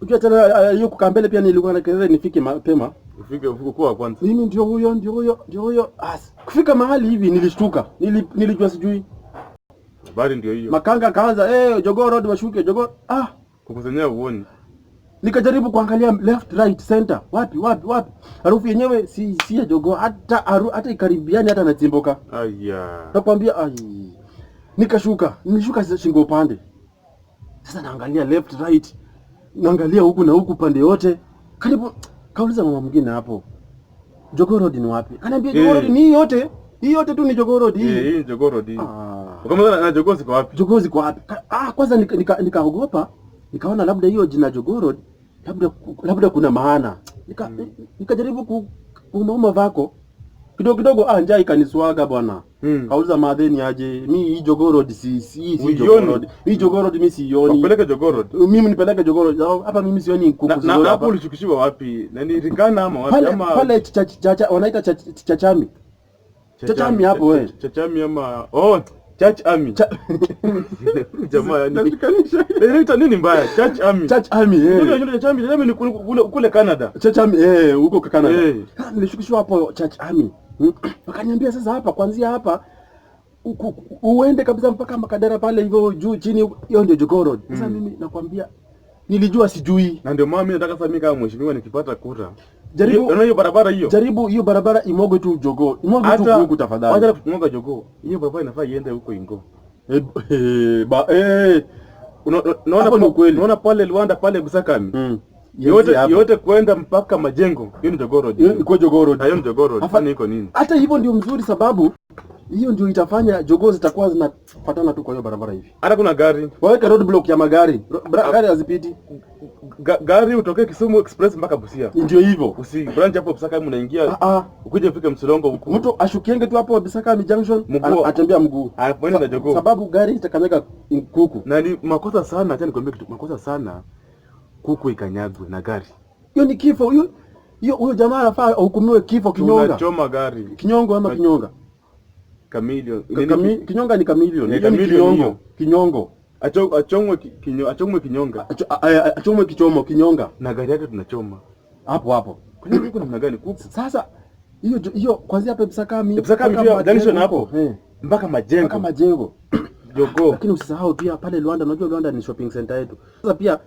Unajua tena hiyo kukaa mbele pia nilikuwa na kelele nifike mapema. Ufike kwa kwanza. Mimi ndio huyo. Kufika mahali hivi nilishtuka. Nilijua sijui. Habari ndio hiyo. Makanga kaanza Jogoo Road washuke Jogoo. Kukusanyia uone. Nikajaribu kuangalia left right center. Wapi? Harufu yenyewe si ya Jogoo hata ikaribiani hata natimboka. Aya. Nakwambia nilishuka shingo upande. Sasa naangalia left right. Naangalia huku na huku pande yote. Karibu kauliza mama mwingine hapo. Jogoo Road ni wapi? Kaniambia Jogoo Road ni yote. Hii yote tu ni Jogoo Road hii. Hii Jogoo Road. Ukamwona na Jogoo ziko wapi? Jogoo ziko wapi? Kwanza nikaogopa. Nikaona labda hiyo jina Jogoo Road labda kuna maana. Nikajaribu kumauma vako. Kidogo njaa ikaniswaga bwana. Kauliza madheni aje. Mimi hii Jogoo Road si Jogoo Road. Hii Jogoo Road mimi sioni. Nipeleke Jogoo Road. Mimi nipeleke Jogoo Road. Hapa mimi sioni kuku zote hapa. Na hapo ulishukishiwa wapi? Na ni Rikana ama wapi ama pale wanaita Chachami. Chachami hapo wewe. Chachami ama Church Army. Jamaa yani. Inaitwa nini mbaya? Church Army. Church Army Church Army ni kule Canada. Church Army huko Canada. Nilishukishwa hapo Church Army. Wakaniambia sasa hapa kuanzia hapa uende kabisa mpaka Makadara pale hivyo juu chini hiyo ndio Jogoo Road. Sasa mimi nakwambia nilijua sijui. Na ndio maana mimi nataka sasa mimi kama mheshimiwa nikipata kura. Jaribu hiyo barabara hiyo. Jaribu hiyo barabara imogwe tu Jogoo. Imogwe tu huko tafadhali. Hata kumwaga Jogoo. Hiyo barabara inafaa iende huko Ingo. Unaona kweli. Unaona pale Luanda pale Busakami. Yote kwenda mpaka Majengo. Hiyo ni Jogoo Road. Iko Jogoo Road. Hiyo ni Jogoo Road. Hapa iko nini? Hata hivyo ndio mzuri sababu hiyo ndio itafanya Jogoo zitakuwa zinafuatana tu kwa hiyo barabara hivi. Hata kuna gari. Waweka road block ya magari. Gari hazipiti. Gari utokee Kisumu Express mpaka Busia. Ndio hivyo. Branch hapo Busakami unaingia. Ukuje ufike Msolongo huko. Mtu ashukienge tu hapo Busakami Junction atembea mguu. Anapoenda na Jogoo. Sababu gari itakameka kuku. Na ni makosa sana, acha nikwambie kitu. Makosa sana kuku ikanyagwe na gari. Hiyo ni kifo. Huyo jamaa anafaa hukumiwe kifo kinyonga. Tunachoma gari. Kinyongo ama kinyonga? Chameleon. Kinyonga ni chameleon. Hiyo ni kinyongo. Kinyongo. Achomwe kinyonga. Achomwe kinyonga. Na gari yake tunachoma. Hapo. Kuna namna gani kuku? Sasa hiyo kuanzia hapa Busakami pia junction hapo. Mpaka Majengo. Jogoo. Lakini usisahau pia pale Luanda, unajua Luanda ni shopping center yetu. Sasa pia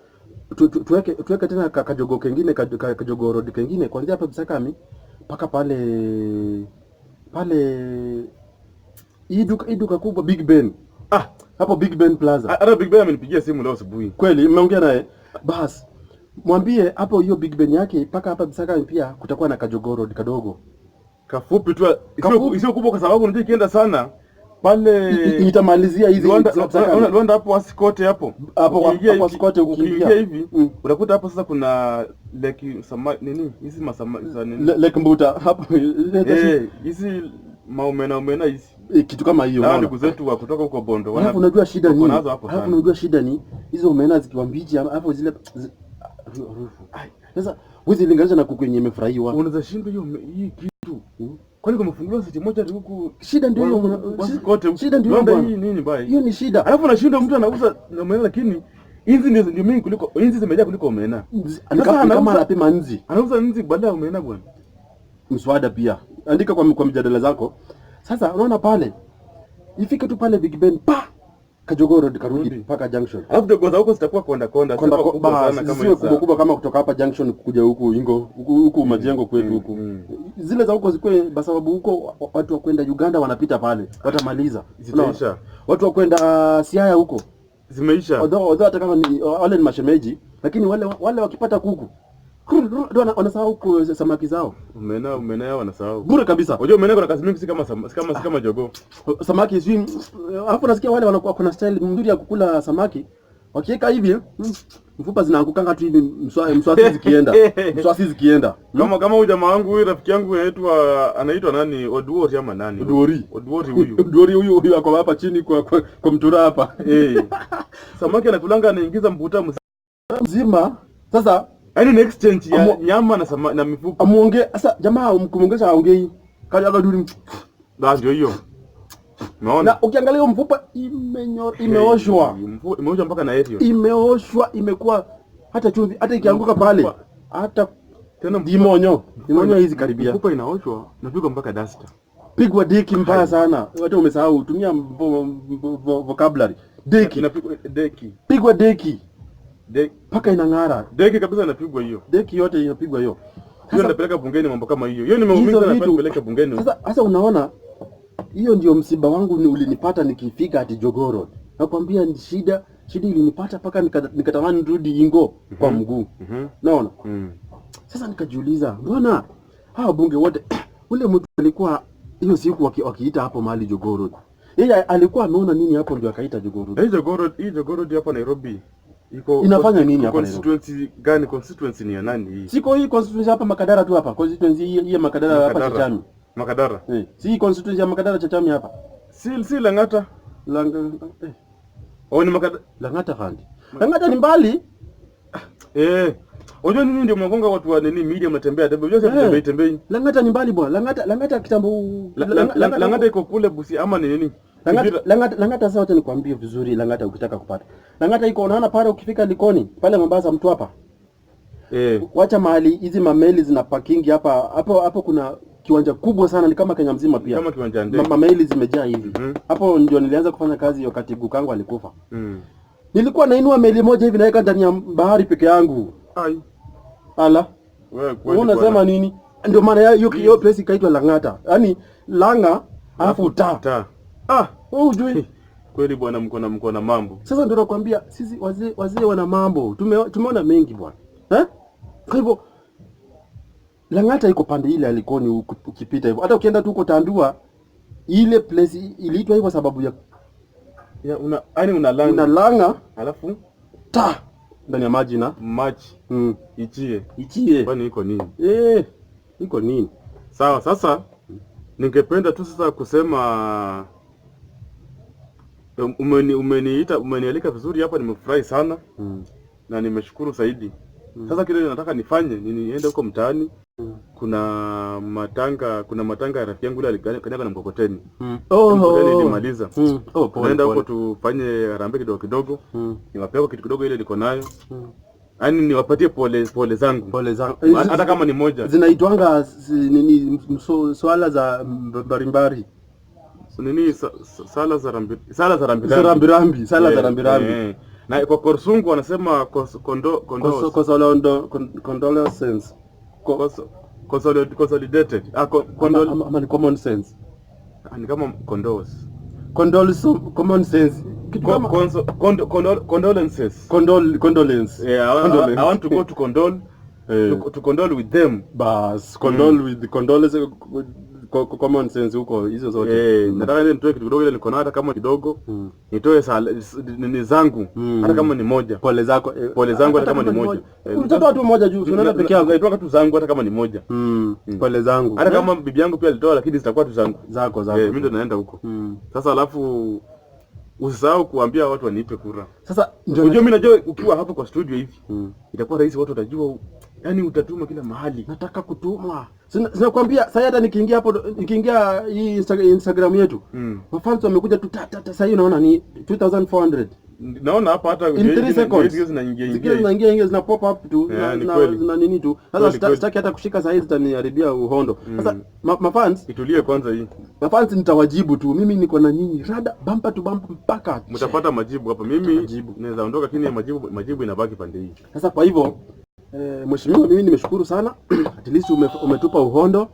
tuweke tena Jogoo kengine Jogoo Road kengine kuanzia hapa Busakami mpaka pale hii duka kubwa Big Ben. Hapo Big Ben Plaza. Hata Big Ben amenipigia simu leo asubuhi. Kweli mmeongea naye? Bas. Mwambie hapo hiyo Big Ben yake mpaka hapa Busakami pia kutakuwa na Jogoo Road kadogo. Kafupi tu sio kubwa kwa sababu unajua ikienda sana pale itamalizia hizi Luanda hapo Wasikote hapo Wasikote ukiingia hivi unakuta hapo sasa kuna lake nini hizi za nini lake Mbuta hapo hizi maomena hizi kitu kama hiyo. Na ndugu zetu wa kutoka huko Bondo unajua shida ni unajua shida ni hizo omena zikiwa mbichi hapo zile sasa wewe linganisha na kuku yenye imefurahiwa unaweza shinda hii kitu. Kwani kumefunguliwa siti moja huku? Shida ndio hiyo. Shida ndio hiyo. Hii nini baya? Hiyo ni shida. Alafu anashinda mtu anauza omena lakini hizi ndio mingi kuliko hizi zimejaa kuliko omena. Kama anapima nzi. Anauza nzi badala ya omena bwana. Mswada pia. Andika kwa mjadala zako. Sasa unaona pale. Ifike tu pale Big Ben Kajogoo Road karudi mpaka junction. Alafu dogo za huko zitakuwa konda kubwa sana kama hizo. Sio kubwa kama kutoka hapa junction kuja huku Ingo, huku majengo kwetu huku. Zile za huko zikwe kwa sababu huko watu wa kwenda Uganda wanapita pale. Watamaliza. Zitaisha. Watu wa kwenda Siaya huko zimeisha. Although hata kama ni wale ni mashemeji, lakini wale wakipata kuku ndio wanasahau huko samaki zao. Umenea wanasahau. Bure kabisa. Unajua umenea kuna kazi mingi si kama jogoo. Samaki sio. Alafu nasikia wale wanakuwa kuna style nzuri ya kukula samaki. Wakiweka hivi mfupa zinaangukanga tu hivi mswasi zikienda. Kama huyu jamaa wangu huyu rafiki yangu anaitwa nani? Oduori ama nani? Oduori huyu ako hapa chini kwa mtura hapa. Samaki anakulanga anaingiza mbuta mzima. Sasa yaani ni exchange ya nyama na mifupa. Amuongee sasa jamaa kumongeza aongei. Kali akaduri. Ndio hiyo. Unaona? Na ukiangalia mfupa imeoshwa. Imeoshwa mpaka na area. Imeoshwa imekuwa hata chumvi hata ikianguka pale hata tena dimonyo hizi karibia. Mfupa inaoshwa napigwa mpaka duster. Pigwa deki mbaya sana. Watu umesahau tumia vocabulary. Deki. Pigwa deki. Paka inang'ara. Deki kabisa inapigwa hiyo. Deki yote inapigwa hiyo. Hiyo napeleka bungeni mambo kama hiyo. Hiyo nimeumiza na napeleka bungeni. Sasa unaona hiyo ndio msiba wangu ulinipata nikifika ati Jogoo Road. Nakwambia ni shida ilinipata paka nikatamani nirudi Ingo kwa mguu. Naona? Sasa nikajiuliza, mbona hawa bunge wote ule mtu alikuwa hiyo siku wakiita hapo mahali Jogoo Road. Yeye alikuwa ameona nini hapo ndio akaita Jogoo Road. Hii Jogoo Road hapa Nairobi. Inafanya nini hapa Nairobi? Constituency gani? Constituency ni ya nani hii? Siko hii constituency hapa Makadara tu hapa. Constituency hii ya Makadara hapa Chachami. Makadara. Si constituency ya Makadara Chachami hapa. Si Lang'ata. Ni Makadara. Lang'ata kandi. Lang'ata ni mbali. Unajua nini ndio mnagonga watu wa nini media mnatembea tembei. Lang'ata ni mbali bwana. Lang'ata kitambo. Lang'ata iko kule Busia ama ni nini? Lang'ata sasa wacha nikwambie vizuri Lang'ata ukitaka kupata. Lang'ata iko unaona pale ukifika Likoni, pale Mombasa mtu hapa. Wacha mahali hizi mameli zina parking hapo kuna kiwanja kubwa sana ni kama Kenya mzima pia. Kama kiwanja ndege. Mameli zimejaa hivi. Hapo ndio nilianza kufanya kazi wakati gukangu alikufa. Nilikuwa nainua meli moja hivi naweka ndani ya bahari peke yangu. Ala. Wewe unasema nini? Ndio maana hiyo place ikaitwa Lang'ata. Yaani langa alafu ta. Wewe hujui. Kweli bwana mko na mambo. Sasa ndio nakwambia sisi wazee wana mambo. Tumeona mengi bwana. Kwa hivyo Lang'ata iko pande ile Likoni ukipita hivyo. Hata ukienda tu uko Tandua ile place iliitwa hivyo sababu ya una langa alafu ndani ya maji na ichie. Kwani iko nini? Iko nini? Sawa, sasa ningependa tu sasa kusema umenialika vizuri hapa, nimefurahi sana na nimeshukuru zaidi. Sasa kile nataka nifanye niende huko mtaani. Kuna matanga ya rafiki yangu yule alikanyaga na mkokoteni. Nilimaliza. Tunaenda huko tufanye harambee kidogo. Niwape kitu kidogo ile niko nayo. Yaani niwapatie pole zangu. Hata kama ni moja. Zinaitwanga nini swala za mbarimbari. Nini sala za rambirambi. Na kwa Korsungu wanasema condolences. Consolidated. Ama ni common sense. Ni kama common sense. Condolences. Condolence. I want to go to condole. To condole with them. Condole with the condolences. Common sense huko hizo zote. Nataka nitoe kitu kidogo ile niko nayo hata kama kidogo. Nitoe nini zangu hata kama ni moja. Pole zangu hata kama ni moja. Mtoto tu moja juu unaona peke yako. Naitoa tu zangu hata kama ni moja. Pole zangu. Hata kama bibi yangu pia alitoa lakini zitakuwa tu zangu. Zako. Mimi ndo naenda huko. Sasa alafu usisahau kuambia watu wanipe kura. Sasa unajua mimi najua ukiwa hapo kwa studio hivi itakuwa rahisi, watu watajua, yani utatuma kila mahali. Nataka kutumwa. Sinakwambia sasa hata nikiingia hii Instagram yetu. Mafans wamekuja tu sasa hivi naona ni 2400 naona hapa hata in 3 seconds zinaingia zinaingia zina pop up tu na nini tu. Sasa sitaki hata kushika saa hizi zitaniharibia uhondo. Sasa mafans itulie kwanza hii. Mafans nitawajibu tu. Mimi niko na nyinyi rada bumper to bumper mpaka mtapata majibu hapa. Mimi naweza ondoka lakini majibu inabaki pande hii. Sasa kwa hivyo mheshimiwa, mimi nimeshukuru sana. At least umetupa uhondo.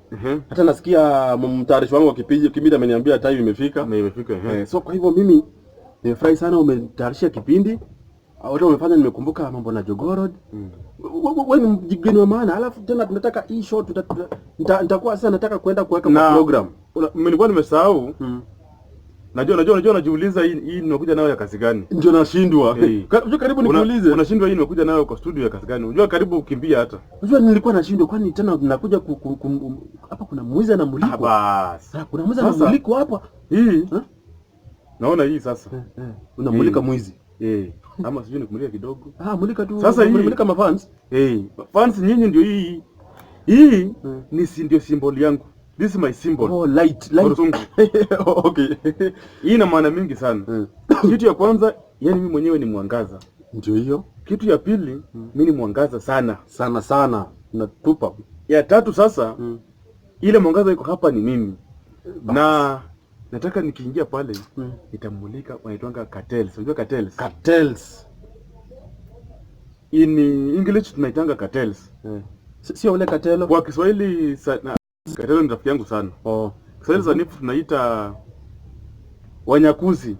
Hata nasikia mtayarishi wangu wa kipindi ameniambia time imefika. So kwa hivyo mimi nimefurahi sana umetayarisha kipindi. Hata umefanya nimekumbuka mambo na Jogoo. Wewe ni mjigeni wa maana. Alafu tena tunataka hii show nitakuwa sasa nataka kwenda kuweka kwa program. Nilikuwa nimesahau. Najua najiuliza hii nimekuja nayo ya kazi gani? Ndio nashindwa. Karibu nikuulize. Unashindwa hii nimekuja nayo kwa studio ya kazi gani? Unajua karibu ukimbia hata. Unajua nilikuwa nashindwa kwani tena tunakuja hapa kuna mwizi anamulikwa. Basi. Kuna mwizi anamulikwa hapa. Hii. Naona hii sasa. Unamulika mwizi. Ama sijui nikumulika kidogo. Mulika tu. Sasa hii mulika mafans. Fans nyinyi ndio hii. Hii ni ndio symbol yangu. This is my symbol. Oh, light. Okay. Hii ina maana mingi sana. Kitu ya kwanza, yani mimi mwenyewe ni mwangaza. Ndio hiyo. Kitu ya pili, mimi ni mwangaza sana. Sana. Natupa. Ya tatu sasa, ile mwangaza iko hapa ni mimi. Na nataka nikiingia pale, nitamulika wanaitwanga cartels. Unajua cartels? Cartels. In English tunaitanga cartels. Sio ule katelo. Kwa Kiswahili katelo ni rafiki yangu sana. Kiswahili sanifu tunaita wanyakuzi.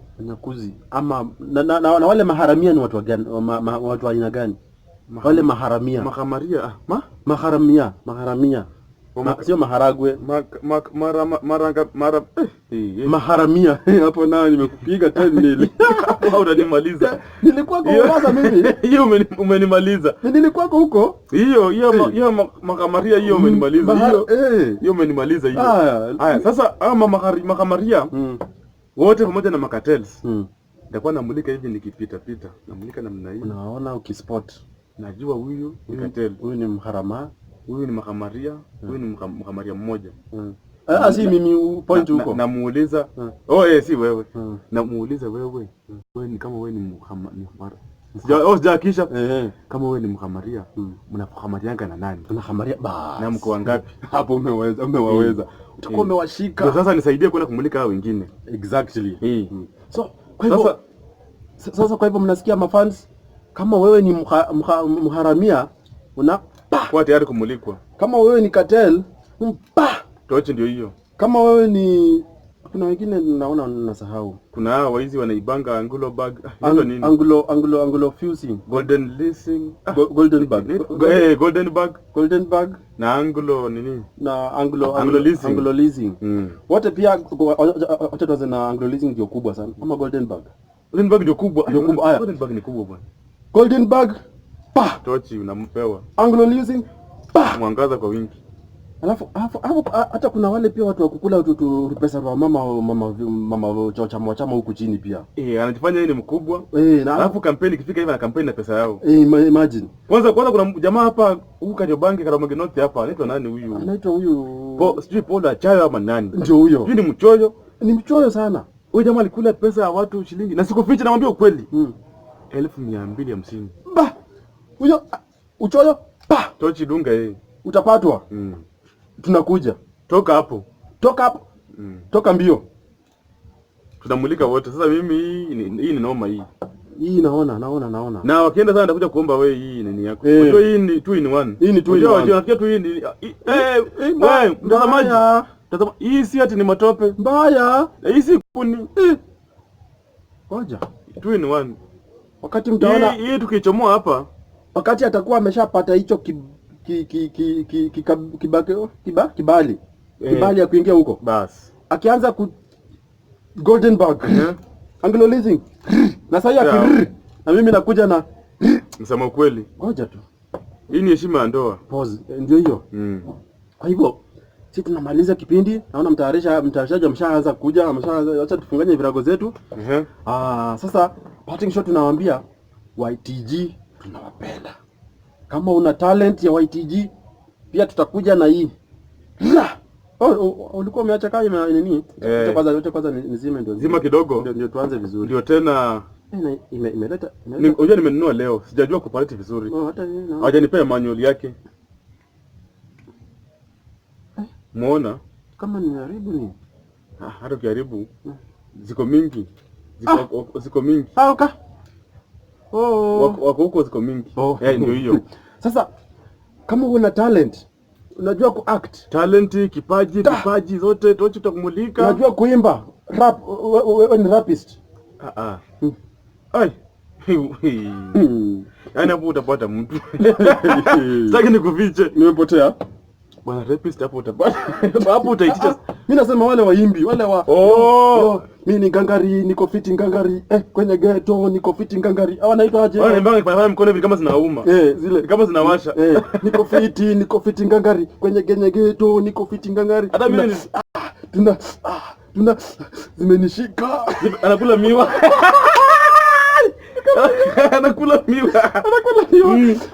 Ama na wale maharamia ni watu gani? Watu aina gani? Wale maharamia. Maharamia. Sio maharagwe. Maharamia. Hapo nao nimekupiga tena. Hapo unanimaliza. Nilikuwa kwa Mombasa mimi. Hiyo umenimaliza. Nilikuwa huko. Hiyo makamaria hiyo umenimaliza. Hiyo umenimaliza hiyo. Haya sasa ama makamaria wote pamoja na makatels. Nitakuwa namulika hivi nikipita. Namulika namna hii. Unaona ukispot. Najua huyu ni katel. Huyu ni mharama. Huyu ni makamaria. Huyu ni makamaria mmoja. Si mimi point huko. Namuuliza. Si wewe. Namuuliza wewe. Wewe ni kama wewe ni mhamara. Sijakisha. Kama wewe ni mhamaria, mnahamarianga na nani? Tunahamaria basi. Na mko wangapi? Hapo umeweza. Utakuwa umewashika. Sasa nisaidie kwenda kumulika hao wengine. Exactly. So kwa hivyo sasa kwa hivyo mnasikia mafans, kama wewe ni mharamia kwa tayari kumulikwa. Kama wewe ni cartel, tochi ndio hiyo. Kama wewe ni kuna wengine naona ninasahau. Kuna hao waizi wanaibanga angulo bag. Nini? Angulo fusing. Golden leasing. Golden bag. Golden bag. Na angulo nini? Na angulo leasing. Wote pia wote tuanze na angulo leasing ndio kubwa sana. Kama golden bag. Golden bag ndio kubwa. Golden bag ni kubwa bwana. Golden bag. Tochi unampewa. Angulo leasing. Mwangaza kwa wingi. Alafu hata kuna wale pia watu wa kukula pesa wa mama chama huku chini pia. Anajifanya yeye ni mkubwa. Alafu kampeni ikifika hivi na kampeni na pesa yao. Imagine. Kwanza kuna jamaa hapa huko Kariobangi Karamage North hapa anaitwa nani huyu? Anaitwa huyu sijui Paul Achayo ama nani? Ndio huyo. Huyu ni mchoyo. Ni mchoyo sana. Huyu jamaa alikula pesa ya watu shilingi. Na sikuficha namwambia ukweli. 1250. Huyo uchoyo. Tochi dunga yeye. Utapatwa. Tunakuja. Toka hapo. Toka mbio. Tunamulika wote. Sasa mimi hii ni noma hii. Hii naona. Na wakienda sana nitakuja kuomba wewe hii nini yako. Unajua hii ni 2 in 1. Hii ni 2 in 1. Unajua nafikia tu hii ni wewe mtazamaji. Tazama hii si ati ni matope. Mbaya. Hii si kuni. Ngoja. 2 in 1. Wakati mtaona hii tukichomoa hapa, wakati atakuwa ameshapata hicho kibali ya kuingia huko. Basi. Akianza golden bag. Angulo leasing. Na sasa na mimi nakuja na msema ukweli. Ngoja tu. Hii ni heshima ya ndoa. Pause. Ndio hiyo. Kwa hivyo sisi tunamaliza kipindi. Naona mtayarishaji ameshaanza kuja, acha tufunganye virago zetu. Sasa parting shot tunawaambia YTG tunawapenda. Kama una talent ya YTG pia tutakuja na hii. Ulikuwa umeacha kama nini? Kwanza nizime ndio. Zima kidogo. Ndio tuanze vizuri. Ndio tena Imeleta. Unajua nimenunua leo. Sijajua kuparati vizuri. Hata nini? Hawajanipea manual yake. Muona? Kama nimeharibu ni. Hata ukiharibu ziko mingi. Ziko mingi. Okay. Wako huko ziko mingi. Ndio hiyo. Sasa kama una talent, unajua kuact, talent, kipaji zote tutakumulika. Unajua kuimba, rap, wewe ni rapist. Ai. Yaani hapo utapata mtu. Sasa nikufiche. Nimepotea. Bwana rapist hapo utapata. Hapo utaitisha. Mimi nasema wale waimbi, wale wa mimi ni ngangari, niko fiti ngangari. Kwenye ghetto niko fiti ngangari. Wanaitwa aje? Wale mbanga kwa mkono hivi kama zinauma. Zile kama zinawasha. Niko fiti ngangari. Kwenye ghetto niko fiti ngangari. Hata mimi tuna zimenishika. Anakula miwa. Anakula miwa.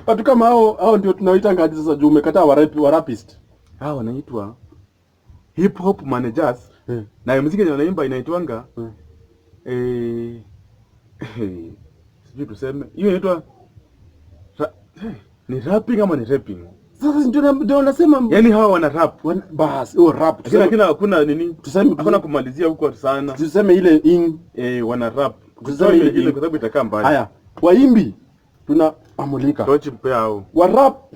Watu kama hao ndio tunaoita ngaji sasa juu umekataa wa rapist. Hao wanaitwa hip hop managers. Na muziki wanaimba inaitwanga sijui tuseme. Hiyo inaitwa ni rapping ama ni rapping? Sasa ndio nasema yani hawa wana rap. Bas, rap. Lakini hakuna nini? Tuseme hakuna kumalizia huko sana. Tuseme ile wana rap. Tuseme ile kwa sababu itakaa mbali. Haya, waimbi tunaamulika. Tochi mpea hao. Wa rap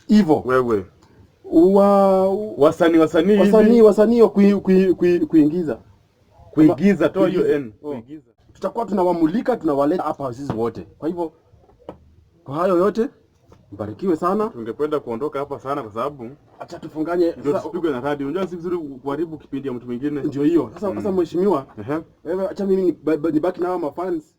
hivyo. Wewe. Wasanii kuingiza. Kuigiza toa hiyo N. Kuigiza. Tutakuwa tunawamulika, tunawaleta hapa sisi wote. Kwa hivyo kwa hayo yote mbarikiwe sana. Tungependa kuondoka hapa sana kwa sababu acha tufunganye ndio tusipigwe na radio. Unajua si vizuri kuharibu kipindi ya mtu mwingine. Ndio hiyo. Sasa mheshimiwa, wewe acha mimi nibaki na hao mafans.